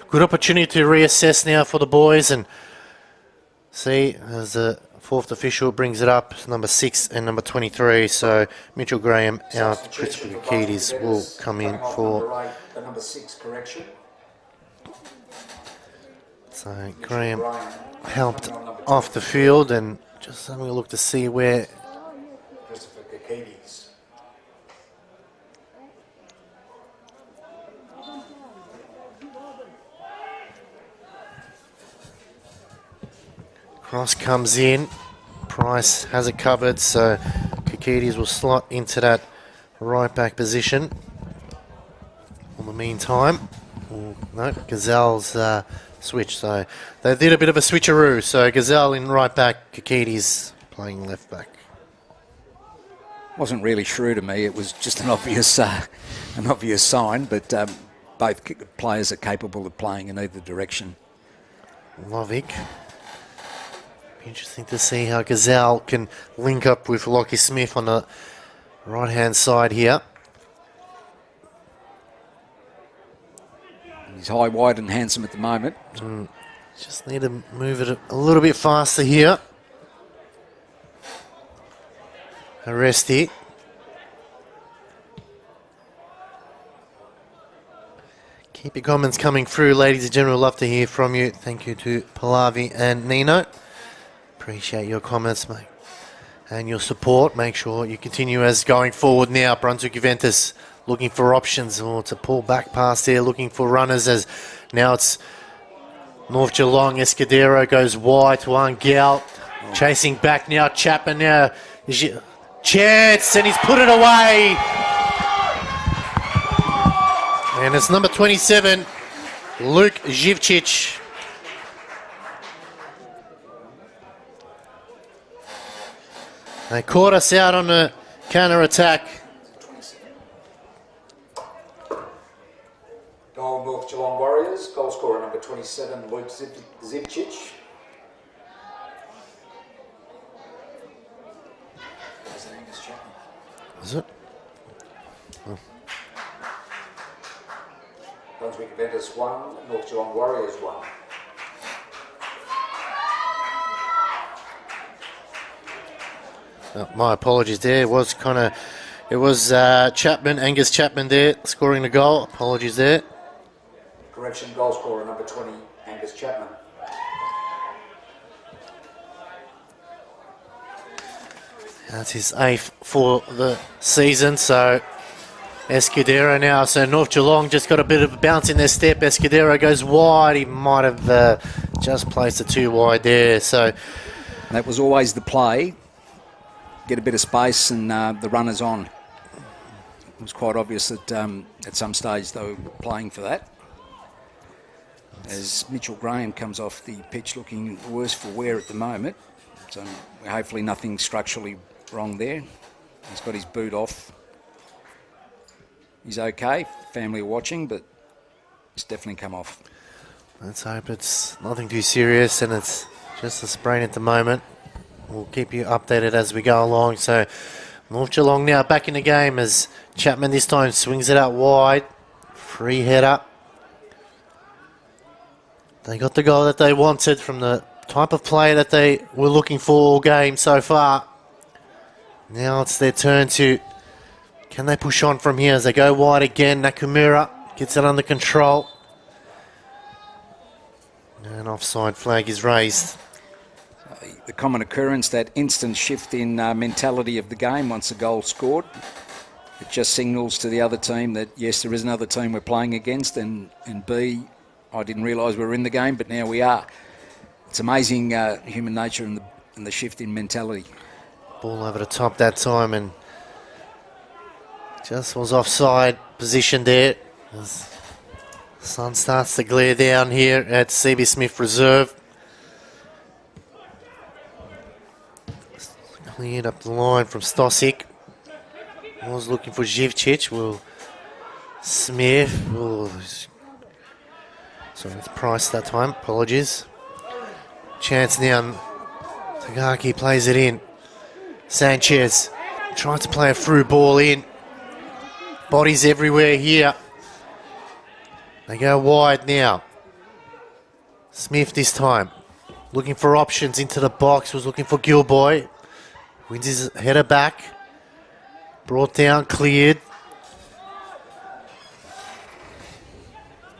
good opportunity to reassess now for the boys and See, as the fourth official brings it up, number 6 and number 23. So Mitchell Graham out, Christopher Kakidis will come in for. The number 6 correction. So Graham helped off the field and just having a look to see where. Christopher Kakidis. Cross comes in. Price has it covered, so Kakidis will slot into that right back position. In the meantime, no, Gazelle's switch. So they did a bit of a switcheroo. So Gazelle in right back, Kakidis playing left back. Wasn't really shrewd to me. It was just an obvious sign, but both players are capable of playing in either direction. Lovick. Interesting to see how Gazelle can link up with Lockie Smith on the right-hand side here. He's high, wide and handsome at the moment. Just need to move it a little bit faster here. Arresti. Keep your comments coming through, ladies and gentlemen. Love to hear from you. Thank you to Pallavi and Nino. Appreciate your comments, mate, and your support. Make sure you continue as going forward now. Brunswick Juventus looking for options or to pull back past there, looking for runners as now it's North Geelong. Escudero goes wide to Angel. Chasing back now, Chapman now. Chance, and he's put it away. And it's number 27, Luke Živčić. They caught us out on a counter-attack. Goal North Geelong Warriors, goal scorer number 27, Luke Živčić. Is it? Oh. Brunswick Juventus 1, North Geelong Warriors 1. My apologies there. It was Chapman, Angus Chapman there, scoring the goal. Apologies there. Correction, goal scorer number 20, Angus Chapman. That's his 8th for the season, so Escudero now. So North Geelong just got a bit of a bounce in their step. Escudero goes wide. He might have just placed it too wide there. So that was always the play. Get a bit of space and the runners on. It was quite obvious that at some stage they were playing for that. As Mitchell Graham comes off the pitch looking worse for wear at the moment. So hopefully nothing structurally wrong there. He's got his boot off. He's okay. Family are watching, but it's definitely come off. Let's hope it's nothing too serious and it's just a sprain at the moment. We'll keep you updated as we go along. So North Geelong now back in the game as Chapman this time swings it out wide. Free header. They got the goal that they wanted from the type of play that they were looking for all game so far. Now it's their turn to, can they push on from here as they go wide again? Nakamura gets it under control. And offside flag is raised. The common occurrence, that instant shift in mentality of the game once a goal scored. It just signals to the other team that, yes, there is another team we're playing against, and B, I didn't realise we were in the game, but now we are. It's amazing human nature and the shift in mentality. Ball over the top that time and just was offside position there. As the sun starts to glare down here at CB Smith Reserve. Cleared up the line from Stosic. Was looking for Živčić. Will Smith. Sorry, it's Price that time. Apologies. Chance now. Tagaki plays it in. Sanchez trying to play a through ball in. Bodies everywhere here. They go wide now. Smith this time. looking for options into the box, was looking for Gilboy. Wins his header back. Brought down, cleared.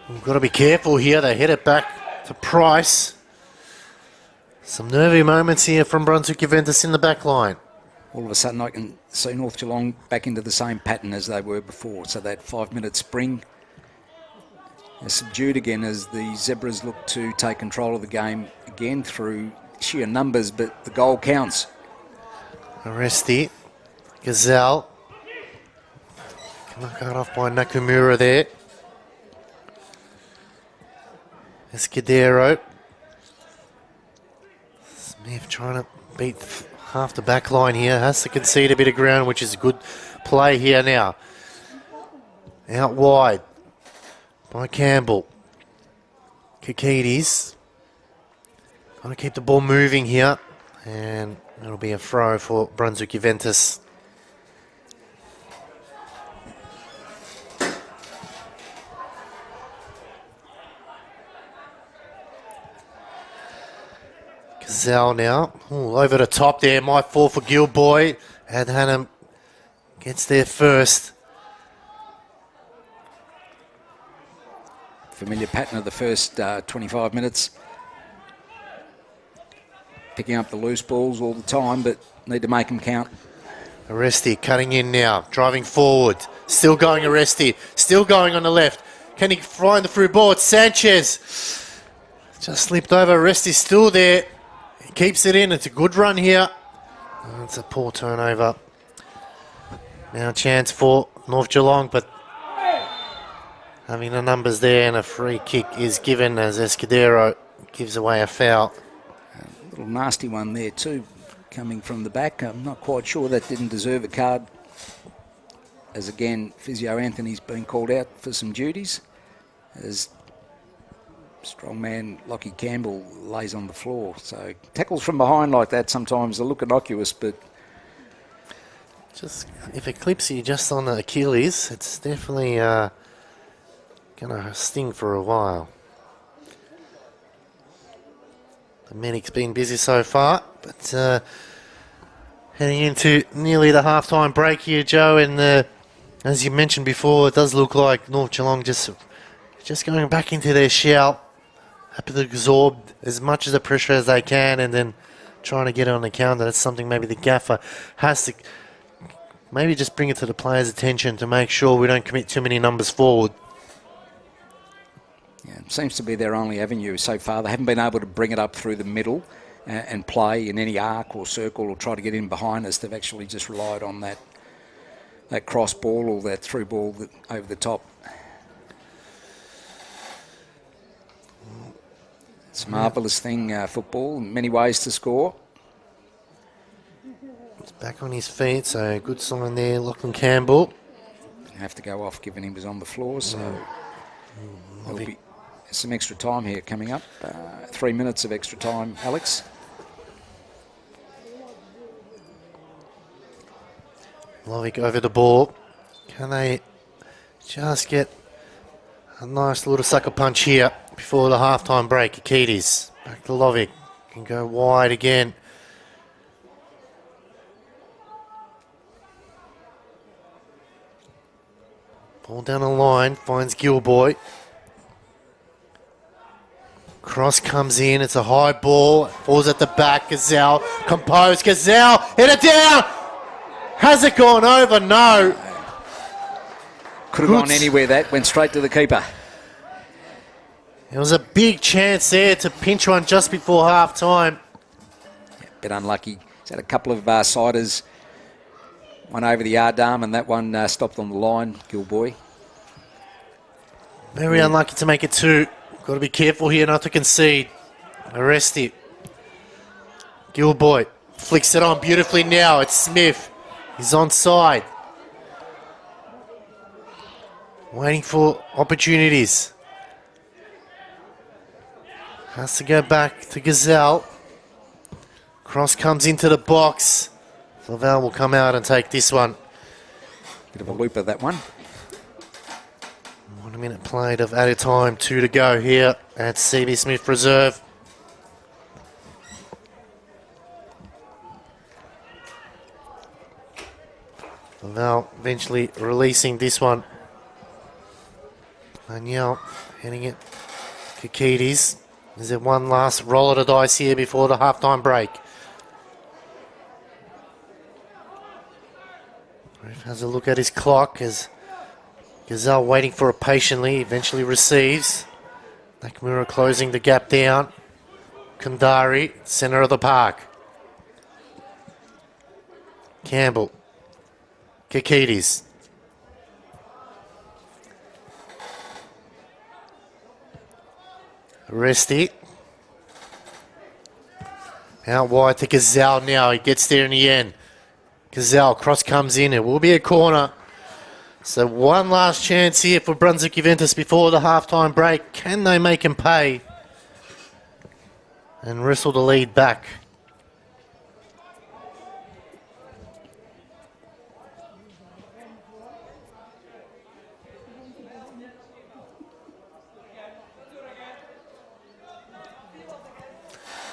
We've got to be careful here. They head it back to Price. Some nervy moments here from Brunswick Juventus in the back line. All of a sudden I can see North Geelong back into the same pattern as they were before. So that 5-minute spring is subdued again as the Zebras look to take control of the game again through sheer numbers, but the goal counts. Aresti, Gazelle. Cut off by Nakamura there. Escudero. Smith trying to beat half the back line here. Has to concede a bit of ground, which is a good play here now. Out wide by Campbell. Kakidis. Got to keep the ball moving here. And it'll be a throw for Brunswick Juventus. Gazelle now. Ooh, over the top there. Might fall for Gilboy. And Hannum gets there first. Familiar pattern of the first 25 minutes. Picking up the loose balls all the time, but need to make them count. Aresti cutting in now. Driving forward. Still going Aresti. Still going on the left. Can he find the through ball? It's Sanchez. Just slipped over. Aresti's still there. He keeps it in. It's a good run here. Oh, it's a poor turnover. Now a chance for North Geelong, but having the numbers there, and a free kick is given as Escudero gives away a foul. A little nasty one there too, coming from the back. I'm not quite sure that didn't deserve a card, as again Physio Anthony's been called out for some duties, as strongman Lockie Campbell lays on the floor. So tackles from behind like that sometimes they look innocuous, but just if it clips you just on the Achilles, it's definitely going to sting for a while. The medic's been busy so far, but heading into nearly the half-time break here, Joe, and as you mentioned before, it does look like North Geelong just going back into their shell, happy to absorb as much of the pressure as they can, and then trying to get it on the counter. That's something maybe the gaffer has to maybe just bring it to the players' attention to make sure we don't commit too many numbers forward. Yeah, it seems to be their only avenue so far. They haven't been able to bring it up through the middle and play in any arc or circle or try to get in behind us. They've actually just relied on that cross ball or that through ball over the top. It's a marvellous thing, football, in many ways to score. He's back on his feet, so good sign there, Lachlan Campbell. Have to go off given he was on the floor, so there'll be some extra time here coming up. 3 minutes of extra time, Alex. Lovick over the ball. Can they just get a nice little sucker punch here before the halftime break? Akides back to Lovick. Can go wide again. Ball down the line, finds Gilboy. Cross comes in, it's a high ball, falls at the back, Gazelle, composed, Gazelle, hit it down! Has it gone over? No. Could have gone anywhere, that went straight to the keeper. It was a big chance there to pinch one just before half time. Yeah, bit unlucky. He's had a couple of siders, one over the yard arm, and that one stopped on the line, Gilboy. Very unlucky to make it two. Got to be careful here not to concede. Arrest it. Gilboy flicks it on beautifully now. It's Smith. He's onside. Waiting for opportunities. Has to go back to Gazelle. Cross comes into the box. Laval will come out and take this one. Bit of a loop of that one. 1 minute played of added time, 2 to go here at CB Smith Reserve. Val eventually releasing this one. Danielle heading it. Kikides. Is there one last roll of the dice here before the halftime break? Ref has a look at his clock as Gazelle waiting for it patiently, eventually receives. Nakamura closing the gap down. Kandari, centre of the park. Campbell. Kikides. Resty. Out wide to Gazelle now. He gets there in the end. Gazelle, cross comes in. It will be a corner. So one last chance here for Brunswick Juventus before the halftime break. Can they make him pay? And wrestle the lead back.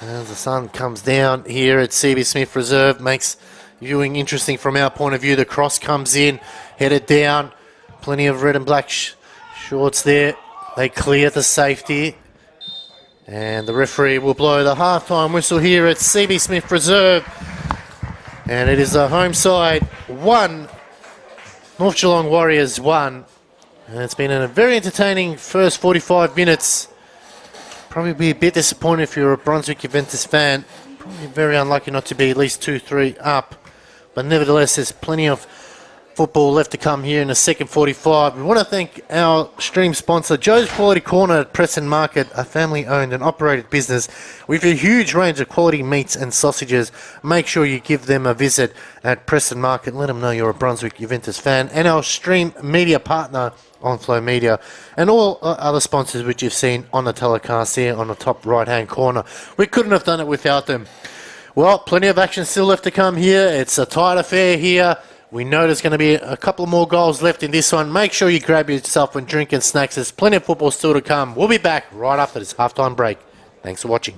As the sun comes down here at CB Smith Reserve, makes viewing interesting from our point of view. The cross comes in, headed down. Plenty of red and black shorts there. They clear the safety. And the referee will blow the halftime whistle here at CB Smith Reserve. And it is the home side 1, North Geelong Warriors 1. And it's been a very entertaining first 45 minutes. Probably be a bit disappointed if you're a Brunswick Juventus fan. Probably very unlucky not to be at least 2-3 up. But nevertheless, there's plenty of football left to come here in the second 45. We want to thank our stream sponsor, Joe's Quality Corner at Preston Market, a family-owned and operated business with a huge range of quality meats and sausages. Make sure you give them a visit at Preston Market. Let them know you're a Brunswick Juventus fan. And our stream media partner, On Flow Media, and all other sponsors which you've seen on the telecast here on the top right-hand corner. We couldn't have done it without them. Well, plenty of action still left to come here. It's a tight affair here. We know there's going to be a couple more goals left in this one. Make sure you grab yourself a drink and snacks. There's plenty of football still to come. We'll be back right after this halftime break. Thanks for watching.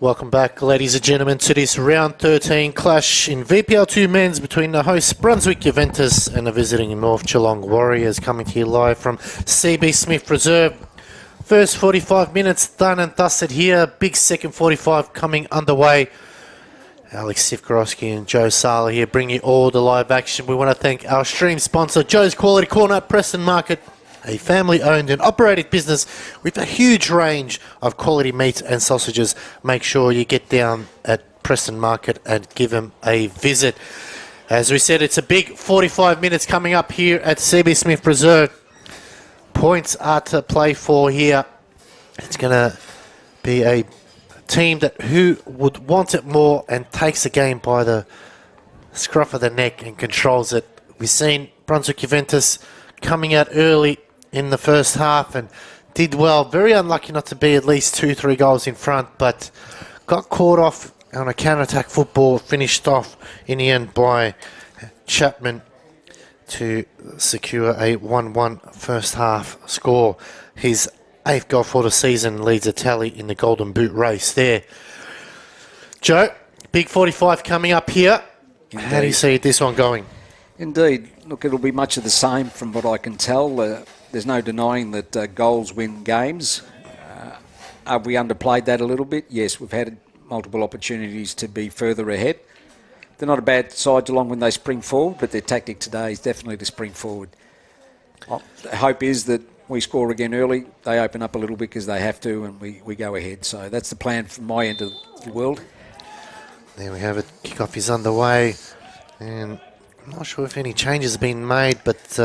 Welcome back, ladies and gentlemen, to this round 13 clash in VPL2 men's between the hosts Brunswick Juventus and the visiting North Geelong Warriors, coming to you live from CB Smith Reserve. First 45 minutes done and dusted here. Big second 45 coming underway. Alex Sivkorowski and Joe Sala here bringing you all the live action. We want to thank our stream sponsor, Joe's Quality Corner at Preston Market, a family-owned and operated business with a huge range of quality meats and sausages. Make sure you get down at Preston Market and give them a visit. As we said, it's a big 45 minutes coming up here at CB Smith Reserve. Points are to play for here. It's going to be a team that who would want it more and takes the game by the scruff of the neck and controls it. We've seen Brunswick Juventus coming out early in the first half and did well. Very unlucky not to be at least 2-3 goals in front, but got caught off on a counter-attack football, finished off in the end by Chapman to secure a 1-1 first half score. His 8th goal for the season, leads a tally in the Golden Boot race there. Joe, big 45 coming up here. Indeed. How do you see this one going? Indeed. Look, it'll be much of the same from what I can tell. There's no denying that goals win games. Have we underplayed that a little bit? Yes, we've had multiple opportunities to be further ahead. They're not a bad side Geelong when they spring forward, but their tactic today is definitely to spring forward. The hope is that we score again early, they open up a little bit because they have to, and we go ahead. So that's the plan from my end of the world. There we have it. Kickoff is underway, and I'm not sure if any changes have been made, but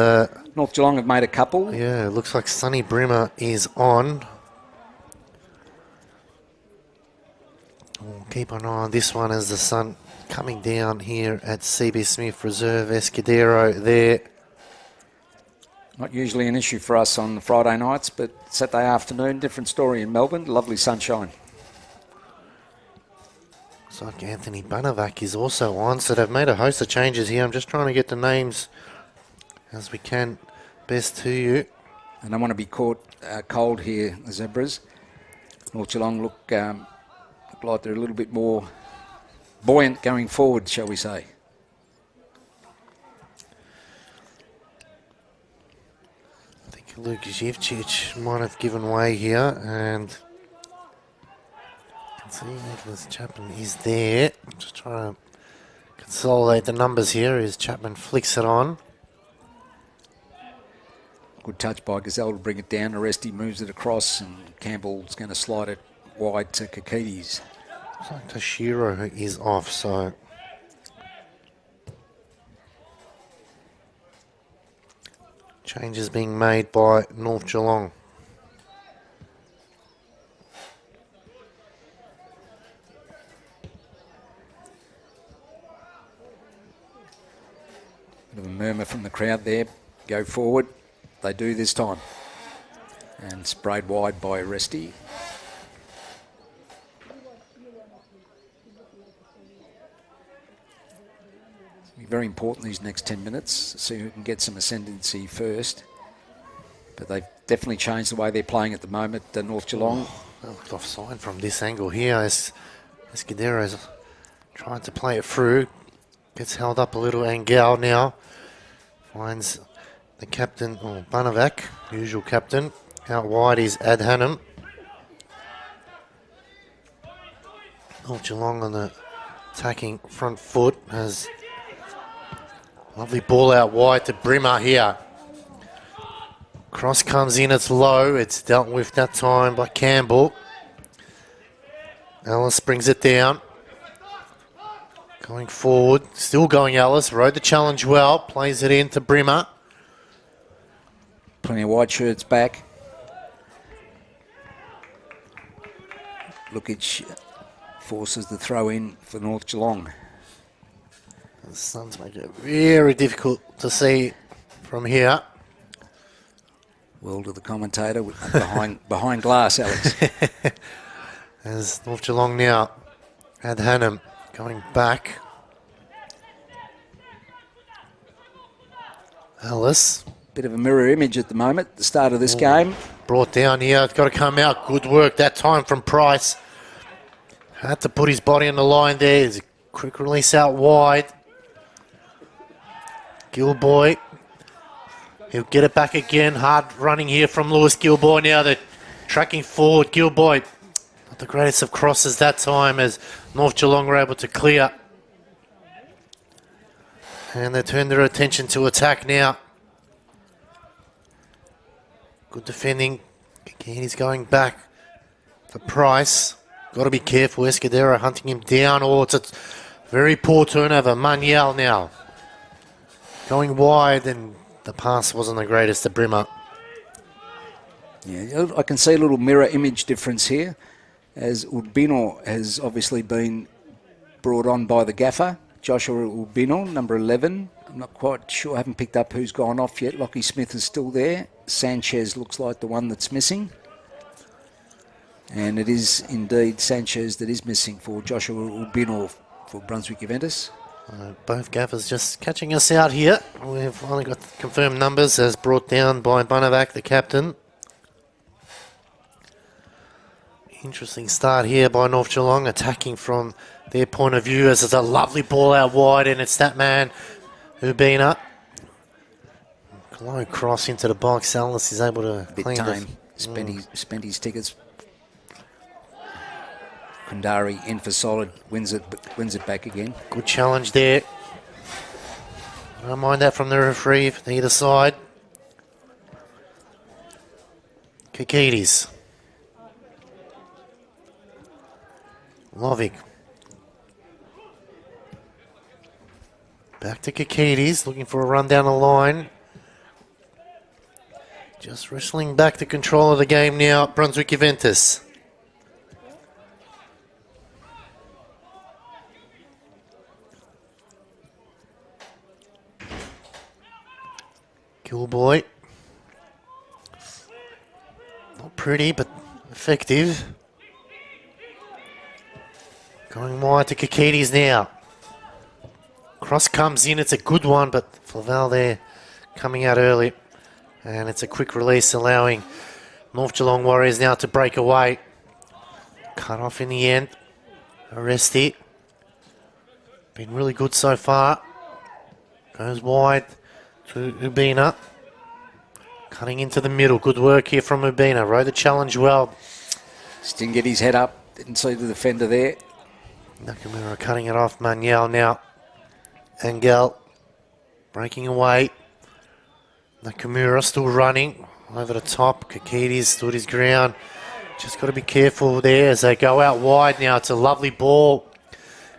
North Geelong have made a couple. Yeah, it looks like Sonny Brimmer is on. We'll keep an eye on this one as the sun coming down here at CB Smith Reserve. Escudero there. Not usually an issue for us on Friday nights, but Saturday afternoon, different story in Melbourne. Lovely sunshine. Looks like Anthony Bunavac is also on, so they've made a host of changes here. I'm just trying to get the names as we can best to you. And I want to be caught cold here, the Zebras. North Geelong look like they're a little bit more buoyant going forward, shall we say. Luke Zivcic might have given way here, and can see Nicholas Chapman is there. I'm just trying to consolidate the numbers here as Chapman flicks it on. Good touch by Gazelle to bring it down. Aresti moves it across, and Campbell's going to slide it wide to Kakides. Looks like Toshiro is off, so changes being made by North Geelong. Bit of a murmur from the crowd there. Go forward. They do this time. And sprayed wide by Aresti. Very important these next 10 minutes, see who can get some ascendancy first. But they've definitely changed the way they're playing at the moment, North Geelong. Looked offside from this angle here as Escudero's trying to play it through. Gets held up a little. Angel now finds the captain, Bunavac, usual captain. Out wide is Adhanom. North Geelong on the attacking front foot has lovely ball out wide to Brimmer here. Cross comes in, it's low. It's dealt with that time by Campbell. Ellis brings it down. Going forward, still going Ellis. Rode the challenge well, plays it in to Brimmer. Plenty of white shirts back. Lukic forces the throw in for North Geelong. The Suns make it very difficult to see from here. Well to the commentator behind glass, Alex. As North Geelong now had Hannum going back. Ellis. Bit of a mirror image at the moment, the start of this game. Brought down here, it's got to come out. Good work that time from Price. Had to put his body on the line there. There's a quick release out wide. Gilboy. He'll get it back again. Hard running here from Lewis Gilboy now. They're tracking forward. Gilboy, not the greatest of crosses that time as North Geelong were able to clear. And they turn their attention to attack now. Good defending. He's going back for Price. Got to be careful. Escudero hunting him down. Oh, it's a very poor turnover. Manuel now going wide, and the pass wasn't the greatest to Brimmer. Yeah, I can see a little mirror image difference here, as Urbino has obviously been brought on by the gaffer. Joshua Urbino, number 11. I'm not quite sure. I haven't picked up who's gone off yet. Lockie Smith is still there. Sanchez looks like the one that's missing. And it is indeed Sanchez that is missing for Joshua Urbino for Brunswick Juventus. Both gaffers just catching us out here. We've only got confirmed numbers as brought down by Bunavac, the captain. Interesting start here by North Geelong, attacking from their point of view as it's a lovely ball out wide, and it's that man Ubina. Low cross into the box. Ellis is able to bit tame. Spent his tickets. Kundari in for solid, wins it back again. Good challenge there. I don't mind that from the referee from either side. Kikides. Lovic. Back to Kikides, looking for a run down the line. Just wrestling back to control of the game now, Brunswick Juventus. Gilboy. Not pretty, but effective. Going wide to Kikides now. Cross comes in, it's a good one, but Flavel there coming out early. And it's a quick release, allowing North Geelong Warriors now to break away. Cut off in the end. Arresti. Been really good so far. Goes wide to Ubina. Cutting into the middle. Good work here from Ubina. Rode the challenge well. Just didn't get his head up. Didn't see the defender there. Nakamura cutting it off. Manuel now. Engel breaking away. Nakamura still running over the top. Kikides stood his ground. Just got to be careful there as they go out wide now. It's a lovely ball.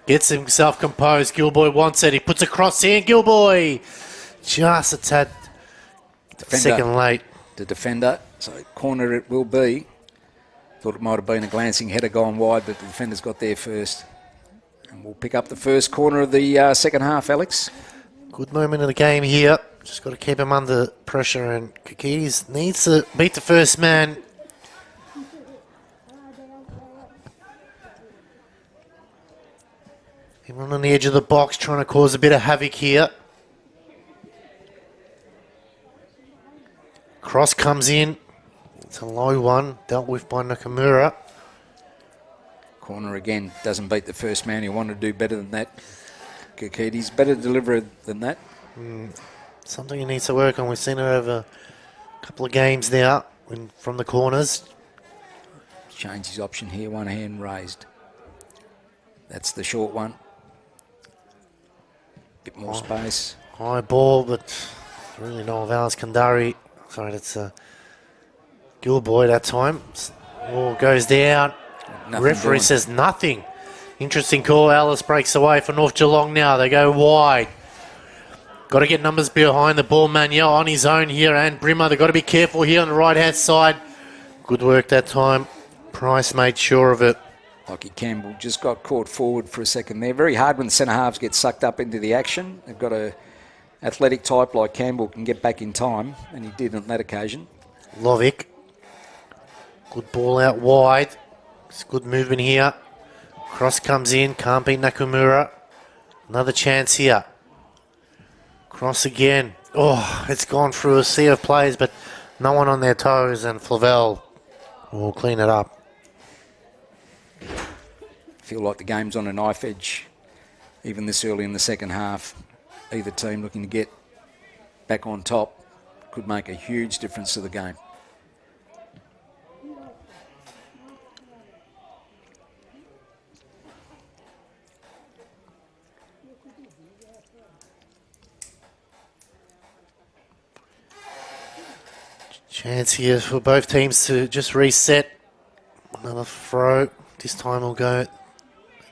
Gets himself composed. Gilboy wants it. He puts a cross in. Gilboy just a tad second late. The defender. So corner it will be. Thought it might have been a glancing header gone wide, but the defender's got there first. And we'll pick up the first corner of the second half, Alex. Good moment of the game here. Just got to keep him under pressure, and Kikides needs to beat the first man. Everyone on the edge of the box trying to cause a bit of havoc here. Cross comes in. It's a low one, dealt with by Nakamura. Corner again, doesn't beat the first man. You want to do better than that. Kikides better deliver than that. Something he needs to work on. We've seen it over a couple of games now from the corners. Change his option here, one hand raised. That's the short one. Bit more space. High ball, but really no avails. Kundari. Sorry, that's Gilboy that time. Ball goes down. Referee says nothing. Interesting call. Alice breaks away for North Geelong now. They go wide. Got to get numbers behind the ball. Manuel on his own here, and Brimmer. They've got to be careful here on the right-hand side. Good work that time. Price made sure of it. Lockie Campbell just got caught forward for a second there. Very hard when the centre halves get sucked up into the action. They've got a athletic type like Campbell can get back in time, and he did on that occasion. Lovic. Good ball out wide. It's good movement here. Cross comes in. Can't beat Nakamura. Another chance here. Cross again. Oh, it's gone through a sea of players, but no one on their toes, and Flavel will clean it up. feel like the game's on a knife edge, even this early in the second half. Either team looking to get back on top could make a huge difference to the game. Chance here for both teams to just reset. Another throw. This time will go in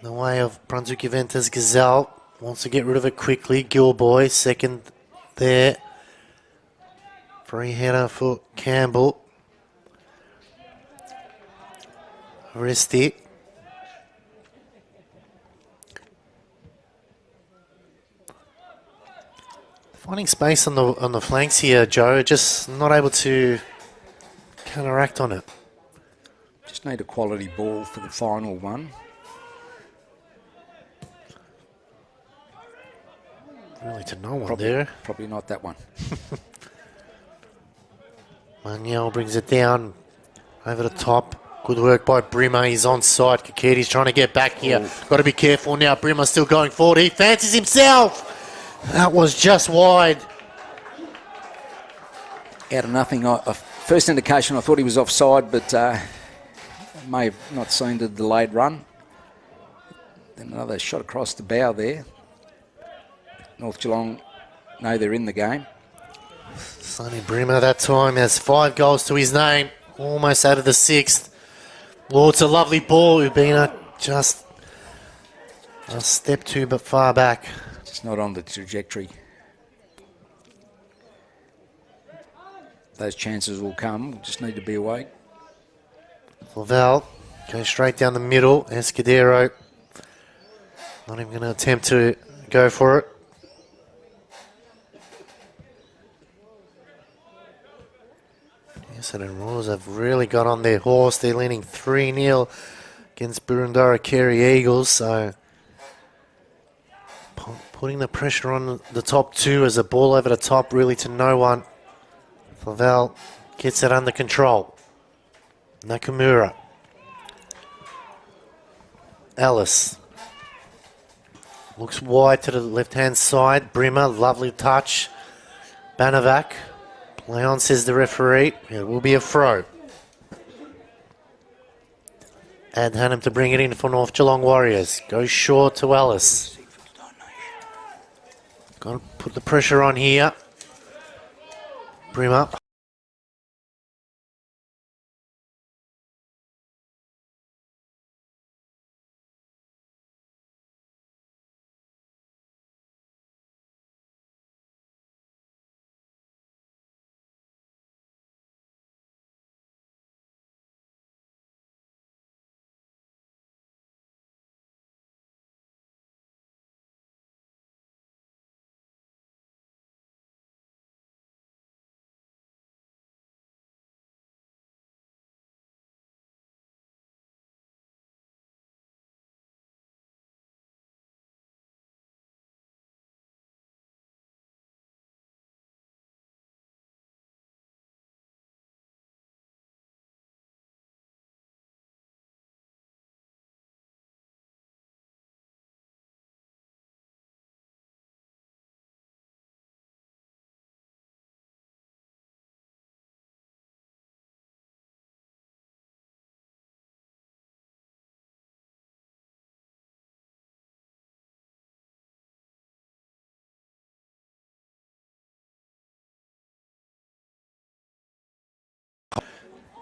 the way of Brunswick Juventus. Gazelle wants to get rid of it quickly. Gilboy, second there. Free header for Campbell. Resti. Finding space on the flanks here, Joe. Just not able to counteract on it. Just need a quality ball for the final one. Really to no one there. Probably not that one. Manuel brings it down over the top. Good work by Brimmer. He's onside. Kakiti's trying to get back here. Got to be careful now. Brimmer's still going forward. He fancies himself. That was just wide. Out of nothing. First indication, I thought he was offside, but may have not seen the delayed run. Then another shot across the bow there. North Geelong know they're in the game. Sonny Brimmer that time has 5 goals to his name. Almost out of the 6th. Oh, it's a lovely ball. Ubina just a step too but far back. Just not on the trajectory. Those chances will come. We'll just need to be awake. Laval goes straight down the middle. Escudero not even going to attempt to go for it. Essendon Roars have really got on their horse. They're leaning 3-0 against Burundara Kerry Eagles. So putting the pressure on the top two as a ball over the top really to no one. Laval gets it under control. Nakamura. Ellis. Looks wide to the left-hand side. Brimmer, lovely touch. Banavac. Play on, says the referee. It will be a throw. Adhanam to bring it in for North Geelong Warriors. Goes short to Ellis. Got to put the pressure on here. Brimmer.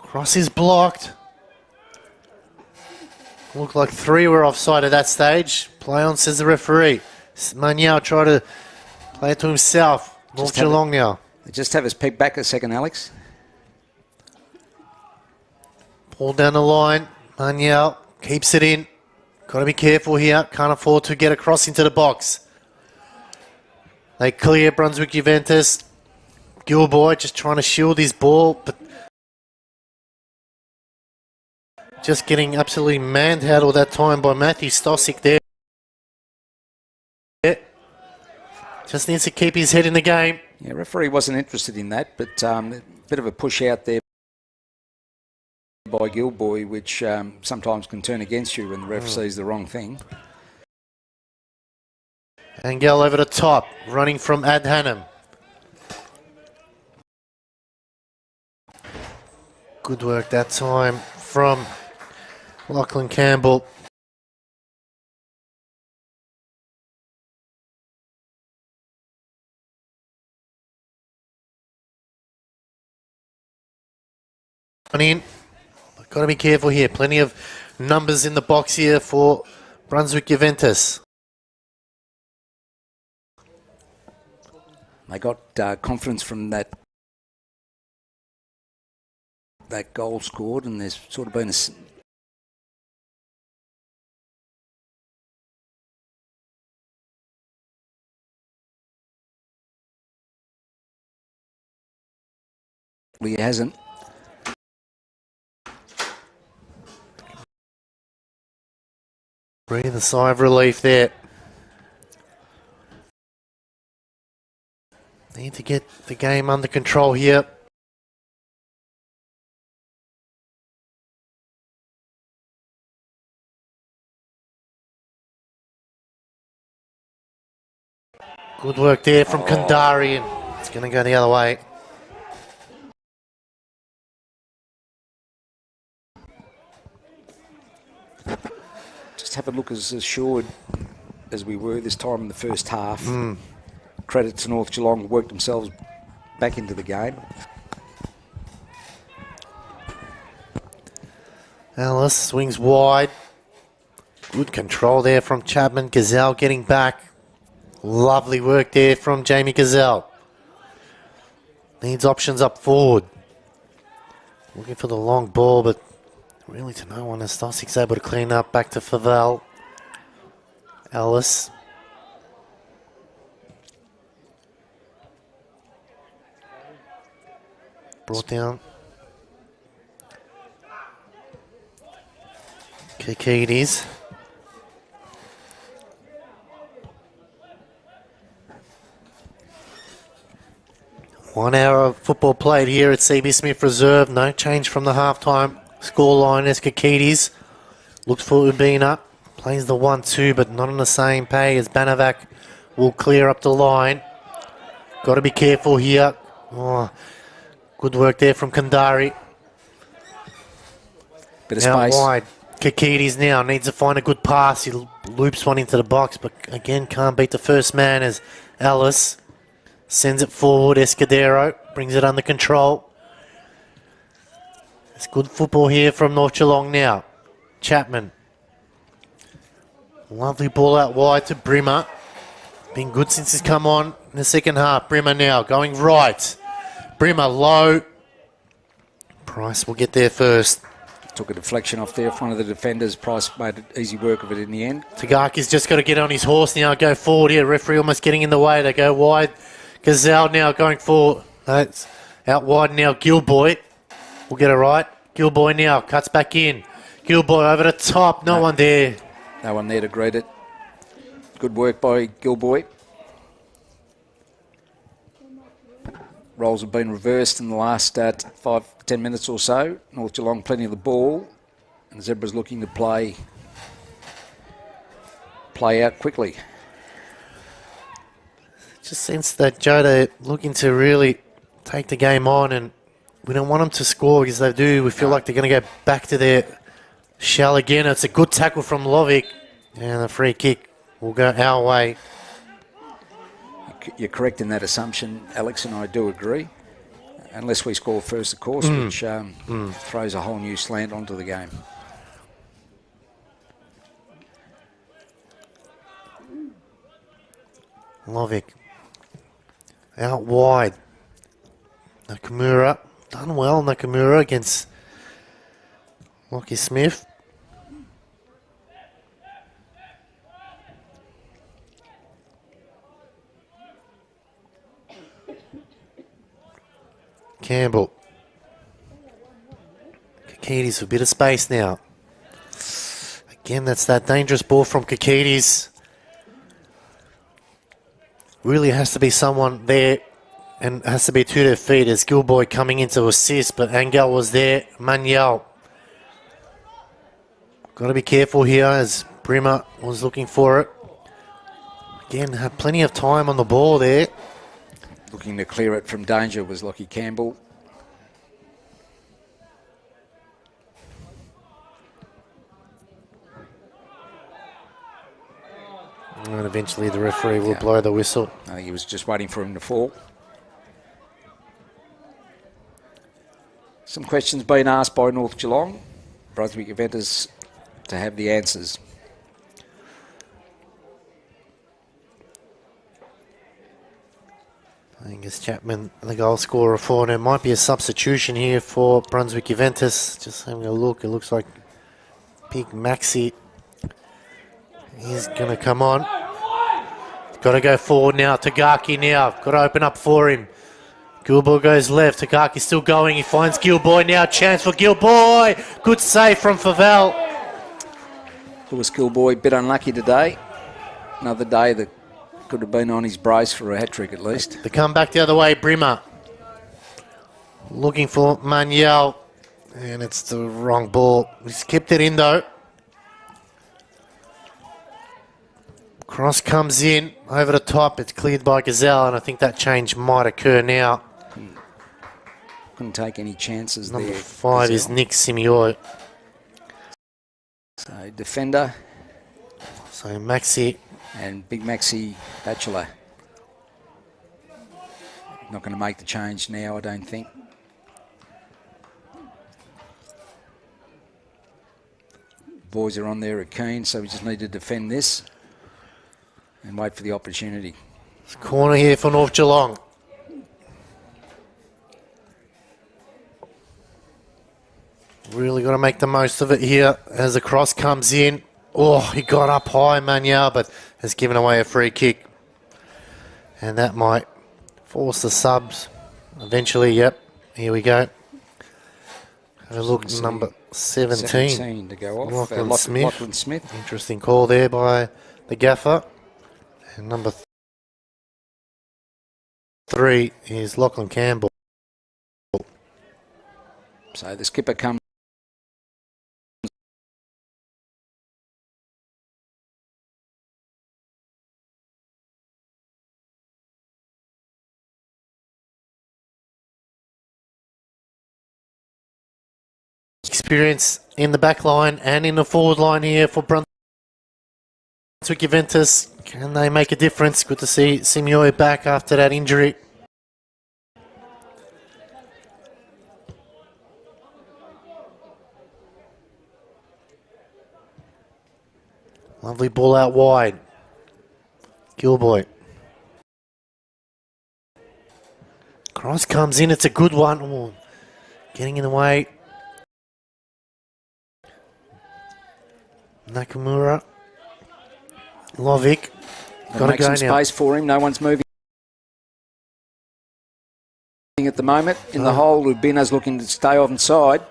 Cross is blocked. Looked like 3 were offside at that stage. Play on, says the referee. Maniel tried to play it to himself. North Geelong now. Just have us peek back a second, Alex. Ball down the line. Maniel keeps it in. Got to be careful here. Can't afford to get across into the box. They clear Brunswick Juventus. Gilboy just trying to shield his ball, but just getting absolutely manhandled that time by Matthew Stosic there. Just needs to keep his head in the game. Yeah, referee wasn't interested in that, but a bit of a push out there by Gilboy, which sometimes can turn against you when the ref sees the wrong thing. Angel over the top, running from Adhanom. Good work that time from Lachlan Campbell. In. Got to be careful here. Plenty of numbers in the box here for Brunswick Juventus. They got confidence from that goal scored, and there's sort of been a... He hasn't. Breathe a sigh of relief there. Need to get the game under control here. Good work there from Kandari, and it's going to go the other way. Just have a look as assured as we were this time in the first half. Credit to North Geelong, worked themselves back into the game. Ellis swings wide. Good control there from Chapman. Gazelle getting back. Lovely work there from Jamie Gazelle. Needs options up forward. Looking for the long ball, but really to no one as Stossick's able to clean up. Back to Favell. Ellis. Brought down. Kikides. One hour of football played here at CB Smith Reserve. No change from the halftime scoreline as Kikides looks forward to being up. Plays the 1-2, but not on the same pay as Banavac will clear up the line. Got to be careful here. Oh, good work there from Kandari. Bit of Out space. wide. Kikides now needs to find a good pass. He loops one into the box, but again can't beat the first man as Ellis sends it forward. Escudero brings it under control. It's good football here from North Geelong now. Chapman. Lovely ball out wide to Brimmer. Been good since he's come on in the second half. Brimmer now going right. Brimmer low. Price will get there first. Took a deflection off there. One of the defenders. Price made easy work of it in the end. Tagaki's just got to get on his horse now. Go forward here. Referee almost getting in the way. They go wide. Gazelle now going forward. It's out wide now. Gilboy will get it right. Gilboy now cuts back in. Gilboy over the top. No one there. No one there to greet it. Good work by Gilboy. Roles have been reversed in the last 5-10 minutes or so. North Geelong plenty of the ball. And Zebra's looking to play out quickly. Just sense that Joe, they're looking to really take the game on, and we don't want them to score because they do. We feel like they're going to go back to their shell again. It's a good tackle from Lovick, and the free kick will go our way. You're correct in that assumption, Alex, and I do agree. Unless we score first, of course, which throws a whole new slant onto the game. Lovick out wide. Nakamura done well. Nakamura against Lockie Smith. Campbell. Kikides, a bit of space now. Again, that's that dangerous ball from Kikides. Really has to be someone there and has to be to their feet as Gilboy coming in to assist, but Angel was there. Manuel Got to be careful here as Brimmer was looking for it. Again, had plenty of time on the ball there. Looking to clear it from danger was Lockie Campbell. And eventually the referee will blow the whistle. I think he was just waiting for him to fall. Some questions being asked by North Geelong. Brunswick Juventus to have the answers. Angus Chapman, the goal scorer for them. Might be a substitution here for Brunswick Juventus. Just having a look, it looks like Big Maxi. He's going to come on. Got to go forward now. Tagaki now. Got to open up for him. Gilboy goes left. Tagaki still going. He finds Gilboy now. Chance for Gilboy. Good save from Favell. Lewis Gilboy, a bit unlucky today. Another day that could have been on his brace for a hat-trick at least. They come back the other way. Brimmer looking for Manuel. And it's the wrong ball. He's kept it in though. Cross comes in over the top. It's cleared by Gazelle, and I think that change might occur now. Couldn't take any chances Number there. 5 Gazelle. is Nick Simeoi. So defender So Maxi. and Big Maxi Bachelor. Not going to make the change now, I don't think. Boys are on there at Keane, so we just need to defend this and wait for the opportunity. It's corner here for North Geelong. Really got to make the most of it here as the cross comes in. Oh, he got up high, Manuel, but has given away a free kick. And that might force the subs. Eventually, yep, here we go. Have a look, number 17 to go off. Lachlan Smith. Lachlan Smith. Interesting call there by the gaffer. And number 3 is Lachlan Campbell. So the skipper comes. Experience in the back line and in the forward line here for Brunswick Juventus. Can they make a difference? Good to see Simeoi back after that injury. Lovely ball out wide. Gilboy. Cross comes in. It's a good one. Oh, getting in the way. Nakamura. Lovic. Got to Make go some now. space for him. No one's moving at the moment. In the hole, Rubina's looking to stay off inside.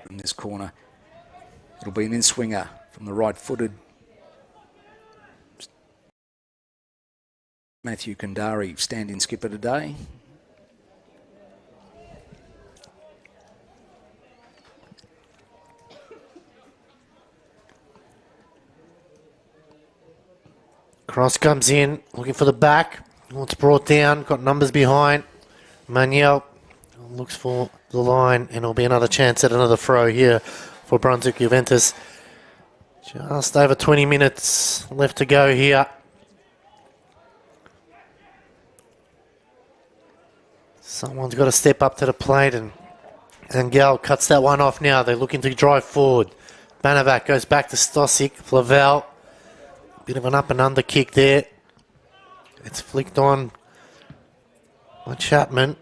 In this corner, it'll be an in-swinger from the right-footed Matthew Kandari, stand-in skipper today. Cross comes in, looking for the back. It's brought down, got numbers behind. Manuel looks for the line, and it'll be another chance at another throw here for Brunswick Juventus. Just over 20 minutes left to go here. Someone's got to step up to the plate, and Gal cuts that one off now. They're looking to drive forward. Banavac goes back to Stosic. Flavel, bit of an up and under kick there. It's flicked on by Chapman.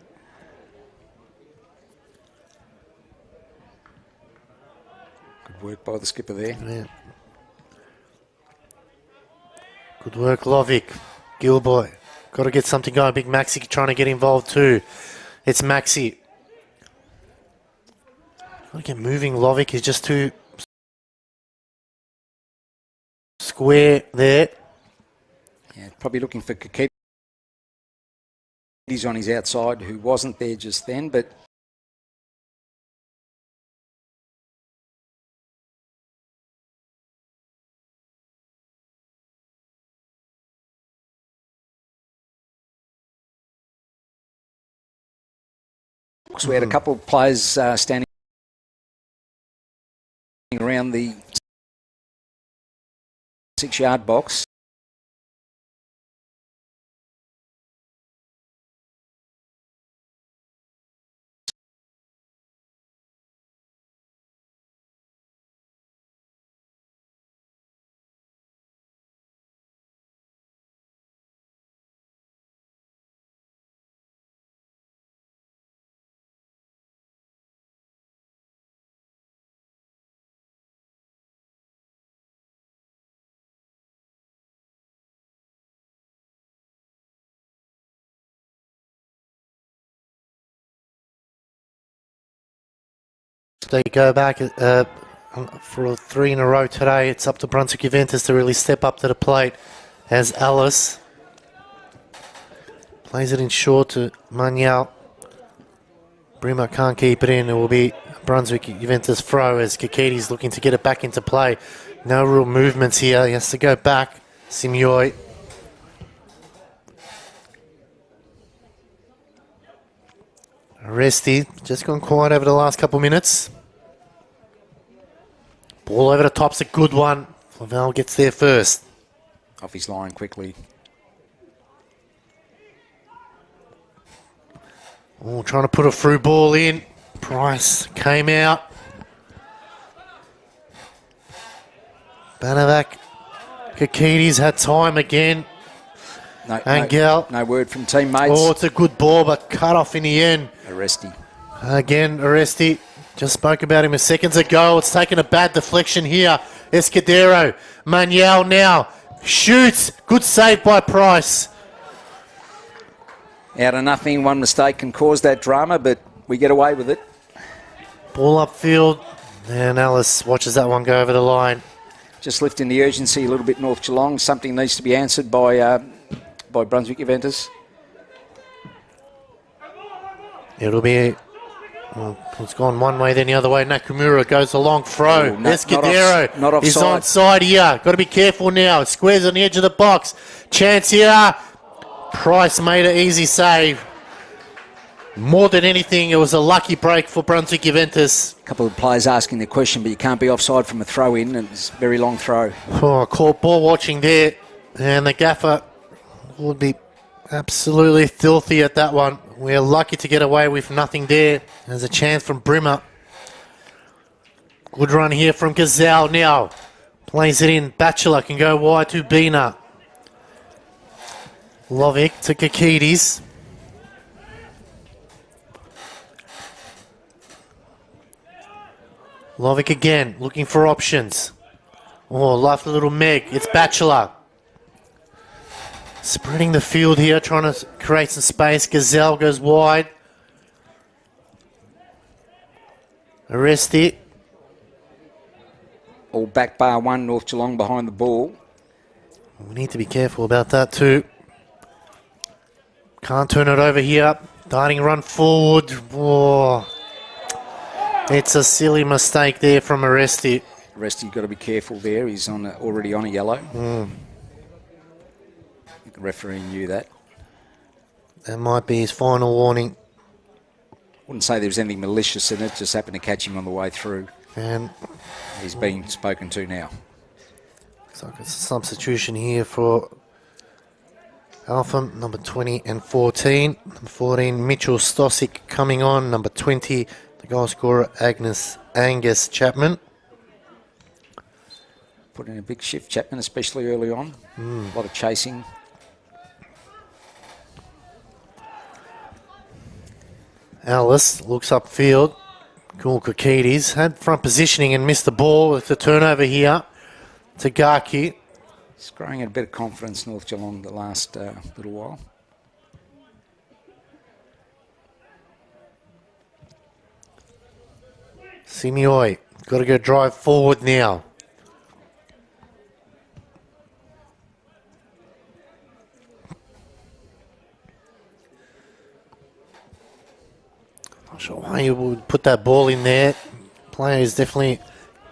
Good work by the skipper there. Yeah. Good work, Lovic. Gilboy. Got to get something going. Big Maxi trying to get involved too. It's Maxi. Got to get moving. Lovic is just too square there. Yeah, probably looking for Kaketi. He's on his outside, who wasn't there just then, but we had a couple of players standing around the 6-yard box. They go back for 3 in a row today. It's up to Brunswick Juventus to really step up to the plate as Alice plays it in short to Manuel. Brimmer can't keep it in. It will be Brunswick Juventus throw as Kaketi's looking to get it back into play. No real movements here. He has to go back. Simioi. Aresti just gone quiet over the last couple minutes. Ball over the top's a good one. Flavel gets there first. Off his line quickly. Oh, trying to put a through ball in. Price came out. Banavac. Kaketi's had time again. Angel. No word from teammates. Oh, it's a good ball, but cut off in the end. Aresti. Again, Aresti. Just spoke about him a seconds ago. It's taken a bad deflection here. Escudero. Manuel now. Shoots. Good save by Price. Out of nothing, one mistake can cause that drama, but we get away with it. Ball upfield. And Alice watches that one go over the line. Just lifting the urgency a little bit North Geelong. Something needs to be answered by Brunswick Juventus. It'll be... Well, it's gone one way, then the other way. Nakamura goes a long throw. Escudero not offside. is onside here. Got to be careful now. Squares on the edge of the box. Chance here. Price made an easy save. More than anything, it was a lucky break for Brunswick Juventus. A couple of players asking the question, but you can't be offside from a throw-in, and it's a very long throw. Oh, caught ball watching there. And the gaffer would be absolutely filthy at that one. We're lucky to get away with nothing there. There's a chance from Brimmer. Good run here from Gazelle now. Plays it in. Batchelor can go wide to Bina. Lovic to Kaketi's. Lovic again, looking for options. Oh, left a little Meg. It's Batchelor. Spreading the field here, trying to create some space. Gazelle goes wide. Aresti. All back bar one, North Geelong behind the ball. We need to be careful about that too. Can't turn it over here. Darting run forward. Oh. It's a silly mistake there from Aresti. Aresti got to be careful there. He's already on a yellow. The referee knew that. That might be his final warning. Wouldn't say there was anything malicious in it. Just happened to catch him on the way through. And he's being spoken to now. Looks like it's a substitution here for Alpha, number 20 and 14. Number 14, Mitchell Stosic coming on. Number 20, the goal scorer, Angus Chapman. Put in a big shift, Chapman, especially early on. A lot of chasing. Alice looks upfield. Cool Kaketi's had front positioning and missed the ball with the turnover here to Gaki. He's growing a bit of confidence, North Geelong, the last little while. Simioi, got to go drive forward now. Not sure why you would put that ball in there. Player is definitely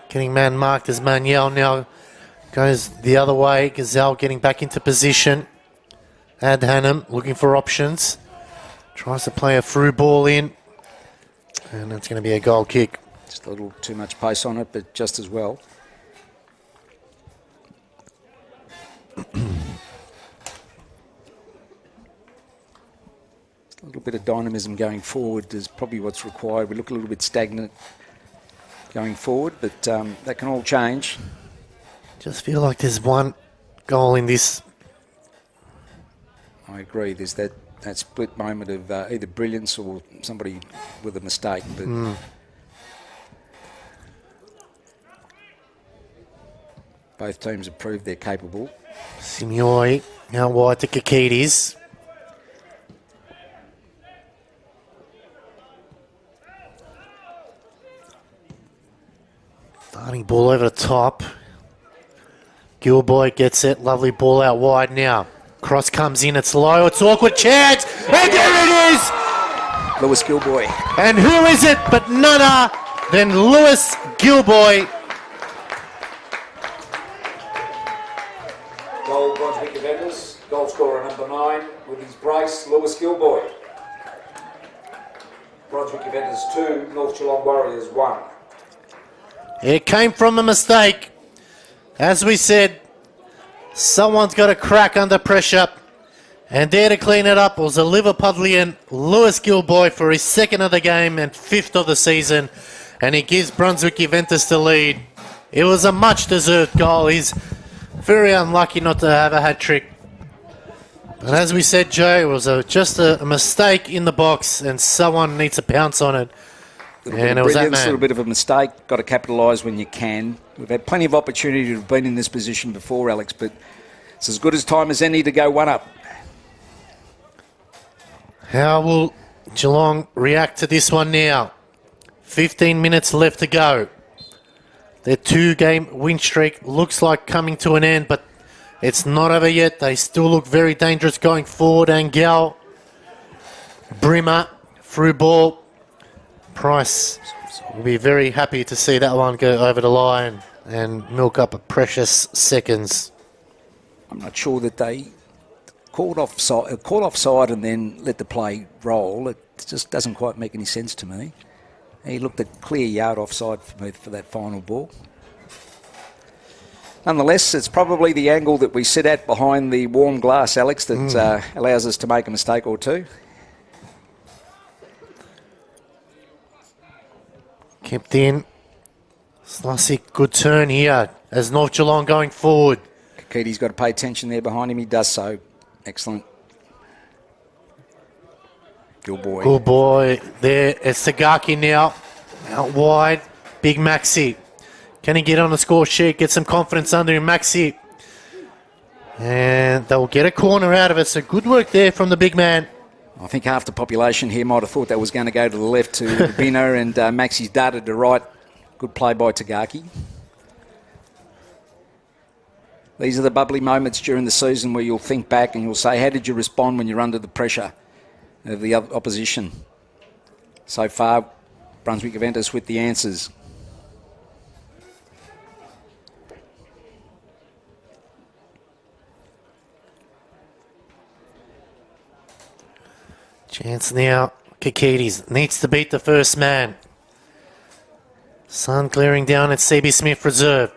getting man marked as Manuel now goes the other way. Gazelle getting back into position. Adhanom looking for options. Tries to play a through ball in. And that's going to be a goal kick. Just a little too much pace on it, but just as well. A little bit of dynamism going forward is probably what's required. We look a little bit stagnant going forward, but that can all change. Just feel like there's one goal in this. I agree. There's that split moment of either brilliance or somebody with a mistake. But both teams have proved they're capable. Simioi out wide to Kakidis. Starting ball over the top. Gilboy gets it. Lovely ball out wide now. Cross comes in. It's low. It's awkward. Chance. And there it is. Lewis Gilboy. And who is it but none other than Lewis Gilboy. Goal, Brunswick Juventus. Goal scorer number 9 with his brace, Lewis Gilboy. Brunswick Juventus 2, North Geelong Warriors 1. It came from a mistake. As we said, someone's got a crack under pressure. And there to clean it up was a Liverpudlian, Lewis Gilboy, for his 2nd of the game and 5th of the season. And he gives Brunswick Juventus the lead. It was a much-deserved goal. He's very unlucky not to have a hat-trick. But as we said, Joe, it was just a mistake in the box, and someone needs to pounce on it. And it was that man. A little bit of a mistake. Got to capitalise when you can. We've had plenty of opportunity to have been in this position before, Alex, but it's as good as time as any to go one up. How will Geelong react to this one now? 15 minutes left to go. Their 2-game win streak looks like coming to an end, but it's not over yet. They still look very dangerous going forward. Angel, Brimmer, through ball. Price will be very happy to see that one go over the line and milk up a precious seconds. I'm not sure that they called offside and then let the play roll. It just doesn't quite make any sense to me. He looked a clear yard offside for me for that final ball. Nonetheless, it's probably the angle that we sit at behind the warm glass, Alex, that allows us to make a mistake or two. Kept in. Slasic, good turn here as North Geelong going forward. Kakiti's got to pay attention there behind him. He does so. Excellent. Gilboy. Good boy there. It's Sagaki now. Out wide. Big Maxi. Can he get on the score sheet? Get some confidence under him, Maxi. And they'll get a corner out of it. So good work there from the big man. I think half the population here might have thought that was going to go to the left to Rubino, and Maxi's darted to right. Good play by Tagaki. These are the bubbly moments during the season where you'll think back and you'll say, how did you respond when you're under the pressure of the opposition? So far, Brunswick Juventus with the answers. Chance now. Kakidis needs to beat the first man. Sun clearing down at CB Smith Reserve.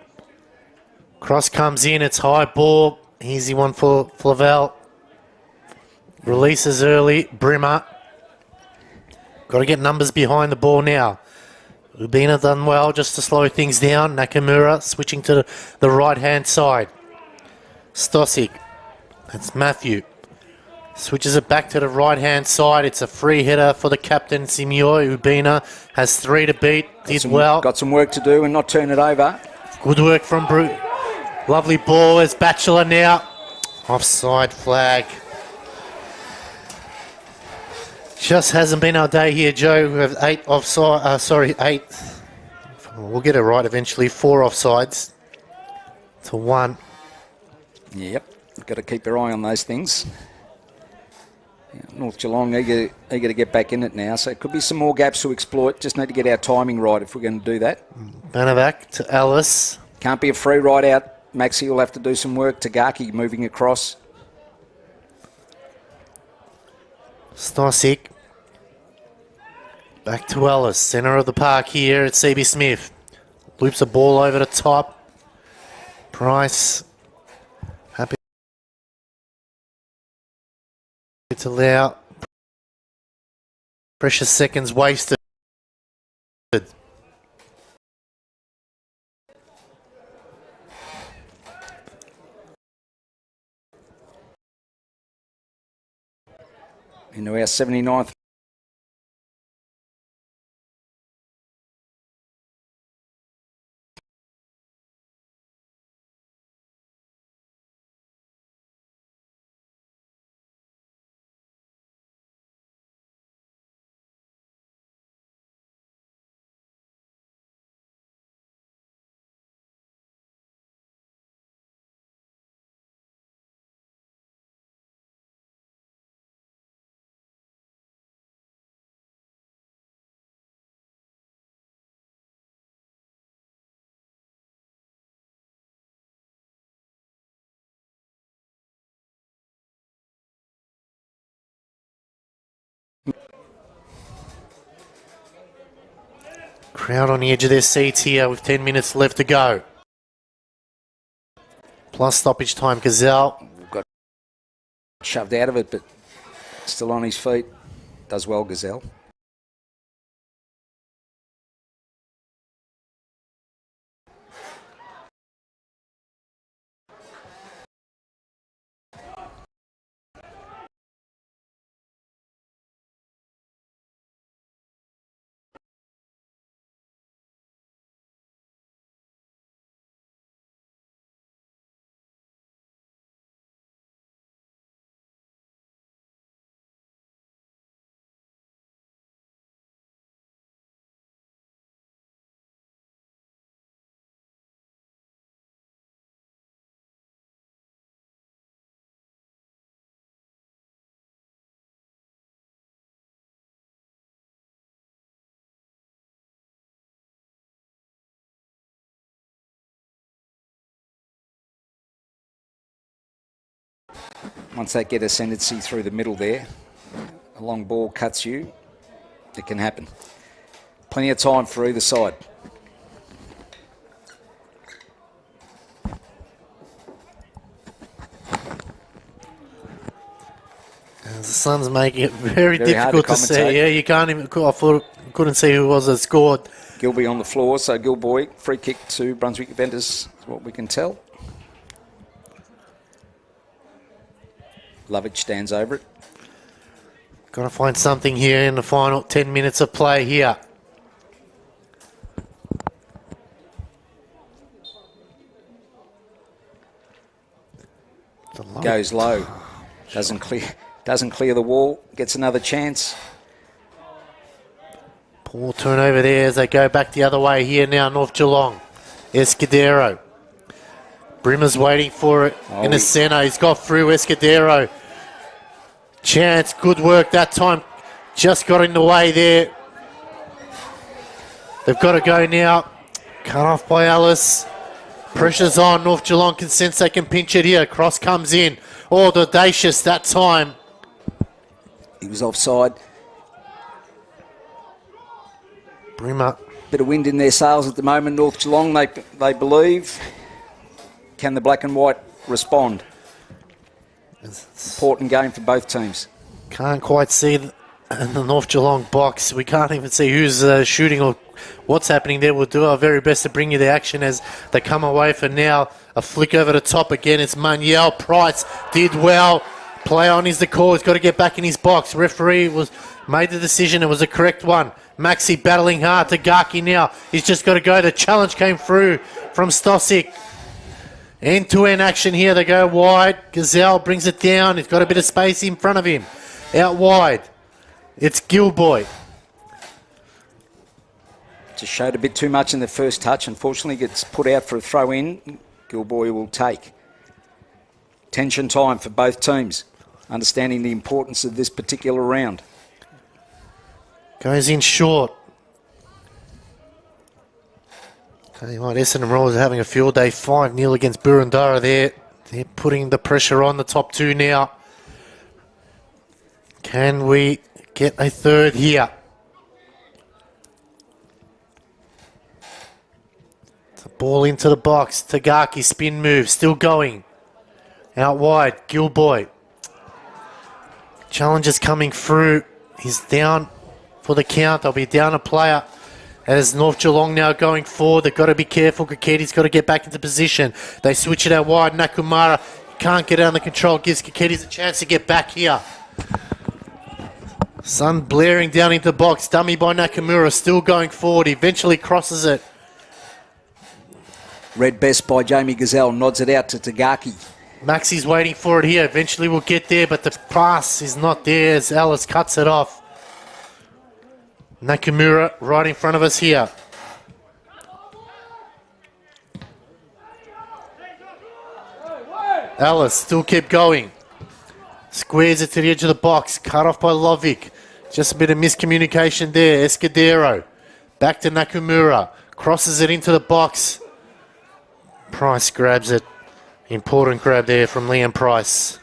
Cross comes in. It's high ball. Easy one for Flavel. Releases early. Brimmer. Got to get numbers behind the ball now. Ubina done well just to slow things down. Nakamura switching to the right-hand side. Stosic. That's Matthew. Switches it back to the right-hand side. It's a free header for the captain, Simioi. Ubina has 3 to beat. Did well. Got some work to do and not turn it over. Good work from Brute. Lovely ball as Batchelor now. Offside flag. Just hasn't been our day here, Joe. We have 8 offside. 8. We'll get it right eventually. 4 offsides to 1. Yep. You've got to keep your eye on those things. Yeah, North Geelong eager to get back in it now. So it could be some more gaps to exploit. Just need to get our timing right if we're going to do that. Banavac to Ellis. Can't be a free ride out. Maxi will have to do some work. Tagaki moving across. Stosic. Back to Ellis. Centre of the park here at CB Smith. Loops the ball over the top. Price. Happy to allow. Precious seconds wasted. Into our 79th. Crowd on the edge of their seats here with 10 minutes left to go. Plus stoppage time. Gazelle. Got shoved out of it, but still on his feet. Does well, Gazelle. Once they get ascendancy through the middle there, a long ball cuts you, it can happen. Plenty of time for either side. The sun's making it very difficult to see. commentate. Yeah, you can't even. Couldn't see who it was that scored. Gilby on the floor, so Gilboy, free kick to Brunswick Juventus, is what we can tell. Lovett stands over it. Got to find something here in the final 10 minutes of play here. Goes low. Doesn't clear the wall. Gets another chance. Poor turnover there as they go back the other way here now, North Geelong. Escudero. Brimmer's waiting for it in the centre. He's got through Escudero. Chance, good work that time. Just got in the way there. They've got to go now. Cut off by Ellis. Pressure's on. North Geelong can sense they can pinch it here. Cross comes in. Oh, the audacious that time. He was offside. Brimmer. Bit of wind in their sails at the moment. North Geelong, they believe. Can the black and white respond? Important game for both teams. Can't quite see in the North Geelong box. We can't even see who's shooting or what's happening there. We'll do our very best to bring you the action as they come away for now. A flick over the top again. It's Muniel. Price did well. Play on is the call. He's got to get back in his box. Referee made the decision. It was a correct one. Maxi battling hard. Tagaki now. He's just got to go. The challenge came through from Stosic. End-to-end action here. They go wide. Gazelle brings it down. He's got a bit of space in front of him. Out wide. It's Gilboy. Just showed a bit too much in the first touch. Unfortunately, gets put out for a throw-in. Gilboy will take. Tension time for both teams. understanding the importance of this particular round. Goes in short. Tell you what, Essendon Royals are having a field day. 5-0 against Burundara there. They're putting the pressure on the top two now. Can we get a third here? The ball into the box. Tagaki spin move, still going. Out wide, Gilboy. Challenger's coming through. He's down for the count. They'll be down a player. As North Geelong now going forward, they've got to be careful. Kaketi's got to get back into position. They switch it out wide. Nakamura can't get under control. Gives Kaketis a chance to get back here. Sun blaring down into the box. Dummy by Nakamura. Still going forward. He eventually crosses it. Read best by Jamie Gazelle. Nods it out to Tagaki. Maxi's waiting for it here. Eventually we'll get there, but the pass is not there as Ellis cuts it off. Nakamura right in front of us here. Ellis still kept going. Squares it to the edge of the box. Cut off by Lovic. Just a bit of miscommunication there. Escudero. Back to Nakamura. Crosses it into the box. Price grabs it. Important grab there from Liam Price.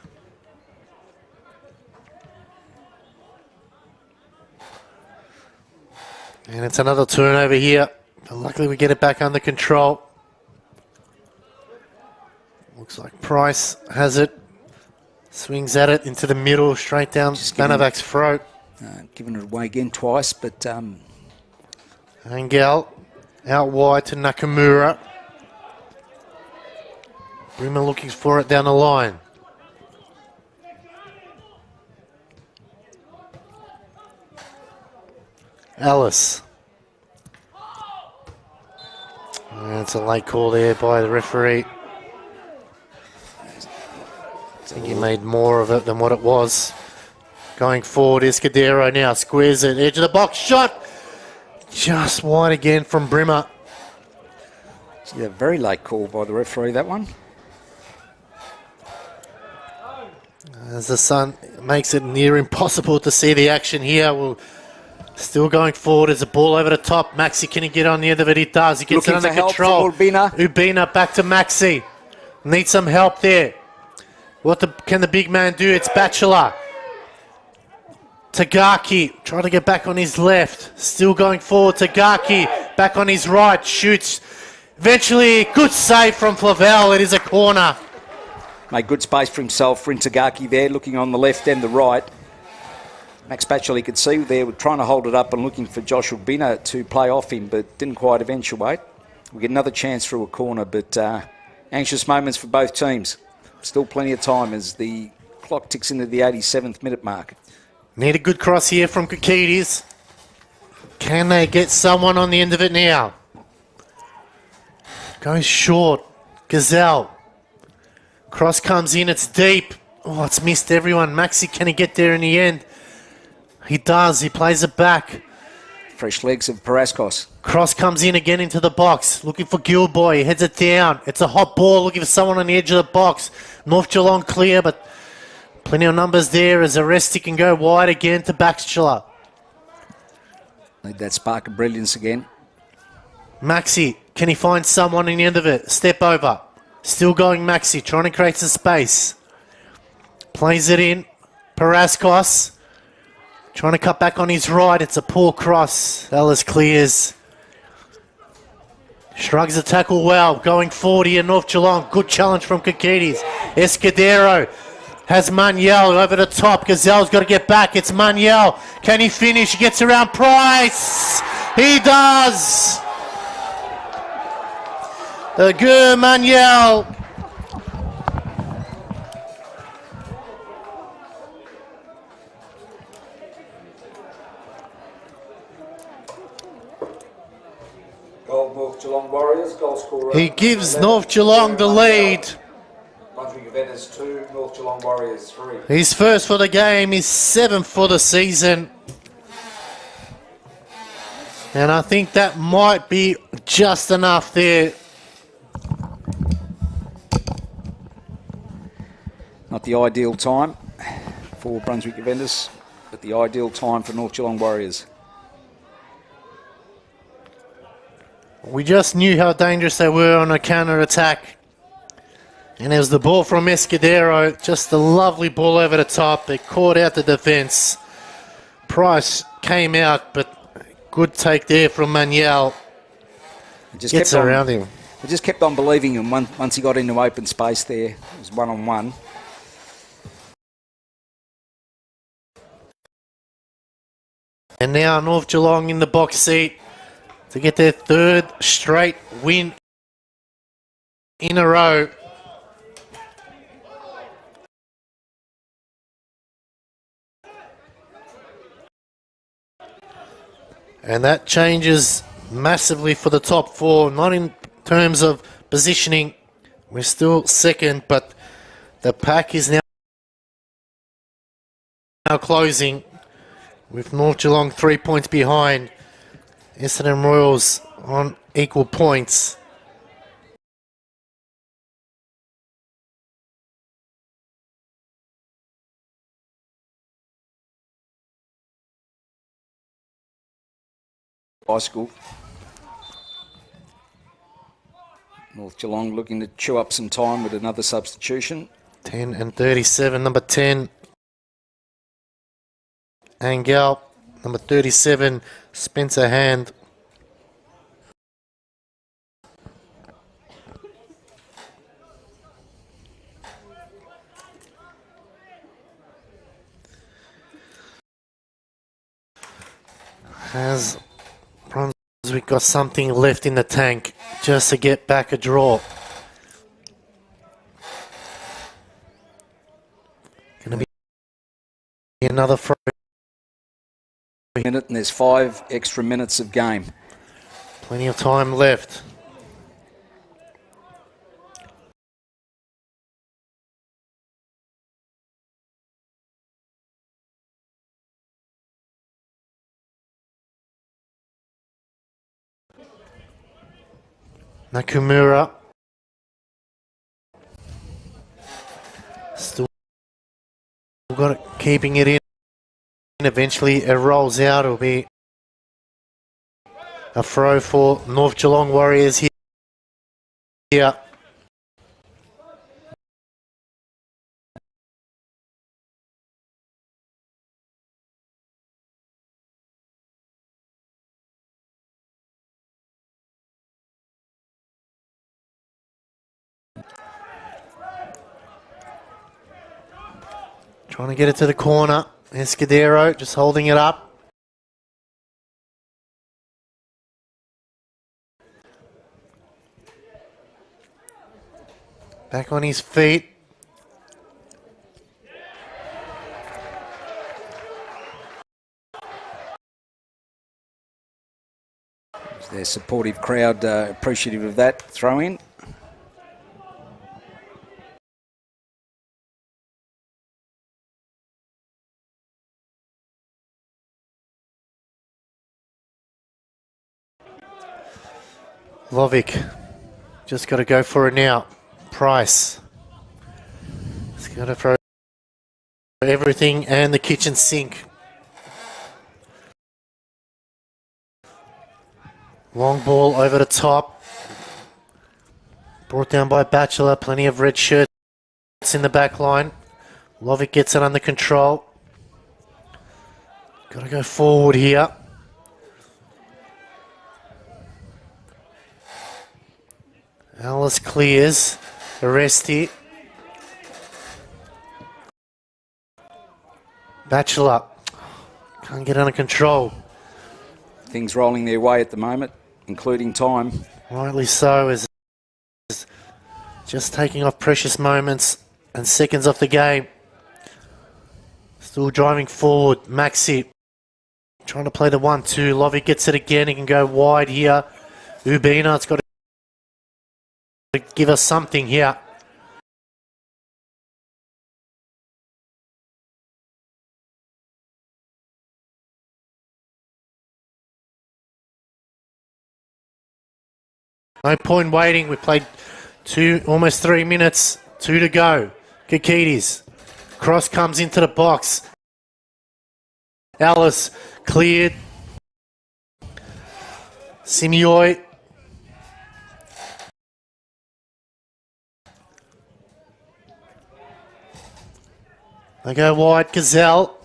And it's another turnover here. But luckily we get it back under control. Looks like Price has it. Swings at it into the middle, straight down Spanovac's throat. Giving it away again twice, but... Angel out wide to Nakamura. Brimmer looking for it down the line. Ellis. And it's a late call there by the referee. I think he made more of it than what it was. Going forward, Escudero now squares it, edge of the box, shot! Just wide again from Brimmer. Yeah, very late call by the referee, that one. As the sun makes it near impossible to see the action here. We'll still going forward as a ball over the top. Maxi, can he get on the end of it? He does. He gets it under control. Ubina back to Maxi. Needs some help there. What can the big man do? It's Batchelor. Tagaki trying to get back on his left. Still going forward. Tagaki back on his right. Shoots. Eventually, good save from Flavel. It is a corner. Made good space for himself. Tagaki there, looking on the left and the right. Max Batchelor, you could see there, were trying to hold it up and looking for Josh Urbina to play off him, but didn't quite eventuate. We get another chance through a corner, but anxious moments for both teams. Still plenty of time as the clock ticks into the 87th minute mark. Need a good cross here from Kakidis. Can they get someone on the end of it now? Goes short. Gazelle. Cross comes in, it's deep. Oh, it's missed everyone. Maxi, can he get there in the end? He does, he plays it back. Fresh legs of Paraskos. Cross comes in again into the box, looking for Gilboy, he heads it down. It's a hot ball, looking for someone on the edge of the box. North Geelong clear, but plenty of numbers there as Aresti can go wide again to Batchelor. Need that spark of brilliance again. Maxi, can he find someone on the end of it? Step over. Still going Maxi, trying to create some space. Plays it in. Paraskos. Trying to cut back on his right. It's a poor cross. Ellis clears. Shrugs the tackle well. Going forward here, North Geelong. Good challenge from Kakidis. Escudero has Manuel over the top. Gazelle's got to get back. It's Manuel. Can he finish? He gets around Price. He does. Agur Manuel. Goal North Geelong Warriors, goal scorer. He gives North Geelong the lead. Brunswick Juventus 2, North Geelong Warriors 3. He's first for the game, he's 7th for the season. And I think that might be just enough there. Not the ideal time. for Brunswick Juventus, but the ideal time for North Geelong Warriors. We just knew how dangerous they were on a counter-attack. And it was the ball from Escudero, just a lovely ball over the top. They caught out the defence. Price came out, but good take there from Manuel. Gets around him. I just kept on believing him once he got into open space there. It was one-on-one. And now North Geelong in the box seat to get their third straight win in a row. And that changes massively for the top four, not in terms of positioning. We're still second, but the pack is now closing with North Geelong 3 points behind. Essendon Royals on equal points. Bicycle. North Geelong looking to chew up some time with another substitution. 10 and 37, number 10, Angel. Number 37, Spencer Hand. Has Brunswick got something left in the tank just to get back a draw? Going to be another throw. Minute, and there's 5 extra minutes of game. Plenty of time left. Nakamura. Still got it, keeping it in. Eventually it rolls out. It'll be a throw for North Geelong Warriors here. Trying to get it to the corner. Escudero just holding it up. Back on his feet. Their supportive crowd appreciative of that throw in. Lovick just got to go for it now. Price. He's got to throw everything and the kitchen sink. Long ball over the top. Brought down by Batchelor. Plenty of red shirts in the back line. Lovick gets it under control. Got to go forward here. Alice clears. Arresti. Batchelor. Can't get under control. Things rolling their way at the moment, including time. Rightly so, as just taking off precious moments and seconds off the game. Still driving forward. Maxi trying to play the 1-2. Lovick gets it again. He can go wide here. Ubina's got to give us something here. No point waiting. We played almost 3 minutes. 2 to go. Kakidis Cross comes into the box. Ellis cleared. Simioi. They go wide. Gazelle.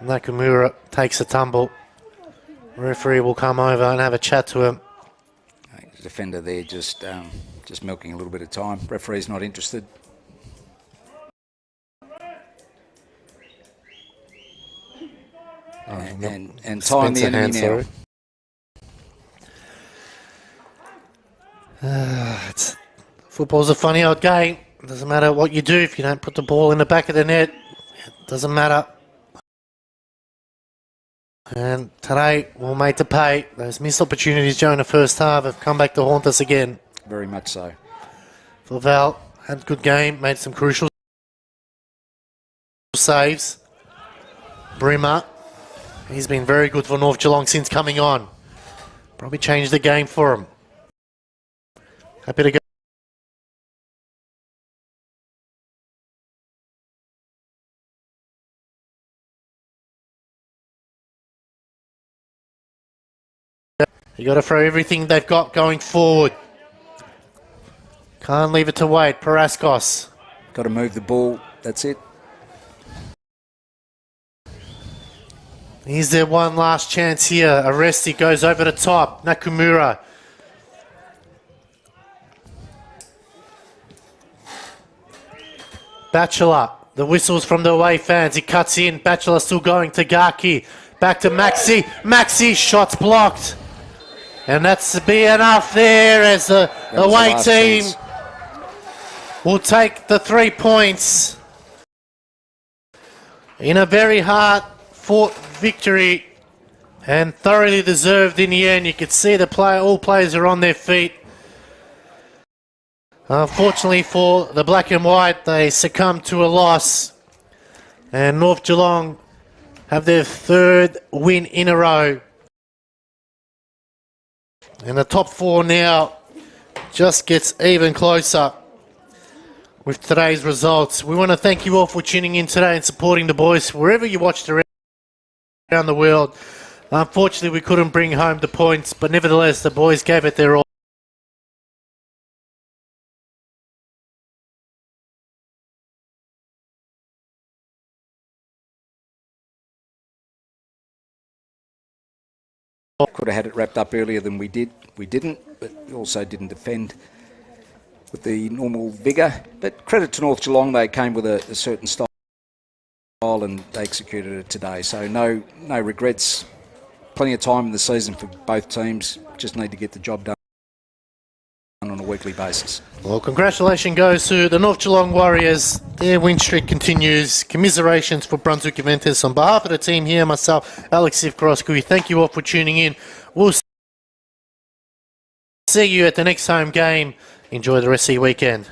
Nakamura takes a tumble. Referee will come over and have a chat to him. The defender there just milking a little bit of time. Referee's not interested. And time the enemy now. Football's a funny old game. Doesn't matter what you do if you don't put the ball in the back of the net. It doesn't matter. And today we'll make to pay. Those missed opportunities during the first half have come back to haunt us again. Very much so. Val had a good game, made some crucial saves. Brimmer, he's been very good for North Geelong since coming on. Probably changed the game for him. Happy to go. You got to throw everything they've got going forward. Can't leave it to wait. Paraskos. Got to move the ball. That's it. Here's their one last chance here. Aresti goes over the top. Nakamura. Batchelor. The whistles from the away fans. He cuts in. Batchelor still going. Tagaki. Back to Maxi. Maxi. Shots blocked. And that's to be enough there as the away team will take the 3 points in a very hard-fought victory and thoroughly deserved in the end. You could see all players are on their feet. Unfortunately for the black and white, they succumbed to a loss. And North Geelong have their 3rd win in a row. And the top 4 now just gets even closer with today's results. We want to thank you all for tuning in today and supporting the boys wherever you watched around the world. Unfortunately, we couldn't bring home the points, but nevertheless, the boys gave it their all. Could have had it wrapped up earlier than we did. We didn't, but we also didn't defend with the normal vigour. But credit to North Geelong, they came with a certain style and they executed it today. So no regrets. Plenty of time in the season for both teams. Just need to get the job done on a weekly basis. Well, congratulations goes to the North Geelong Warriors. Their win streak continues. Commiserations for Brunswick Juventus. On behalf of the team here, myself, Alex Sivkorosky, thank you all for tuning in. We'll see you at the next home game. Enjoy the rest of your weekend.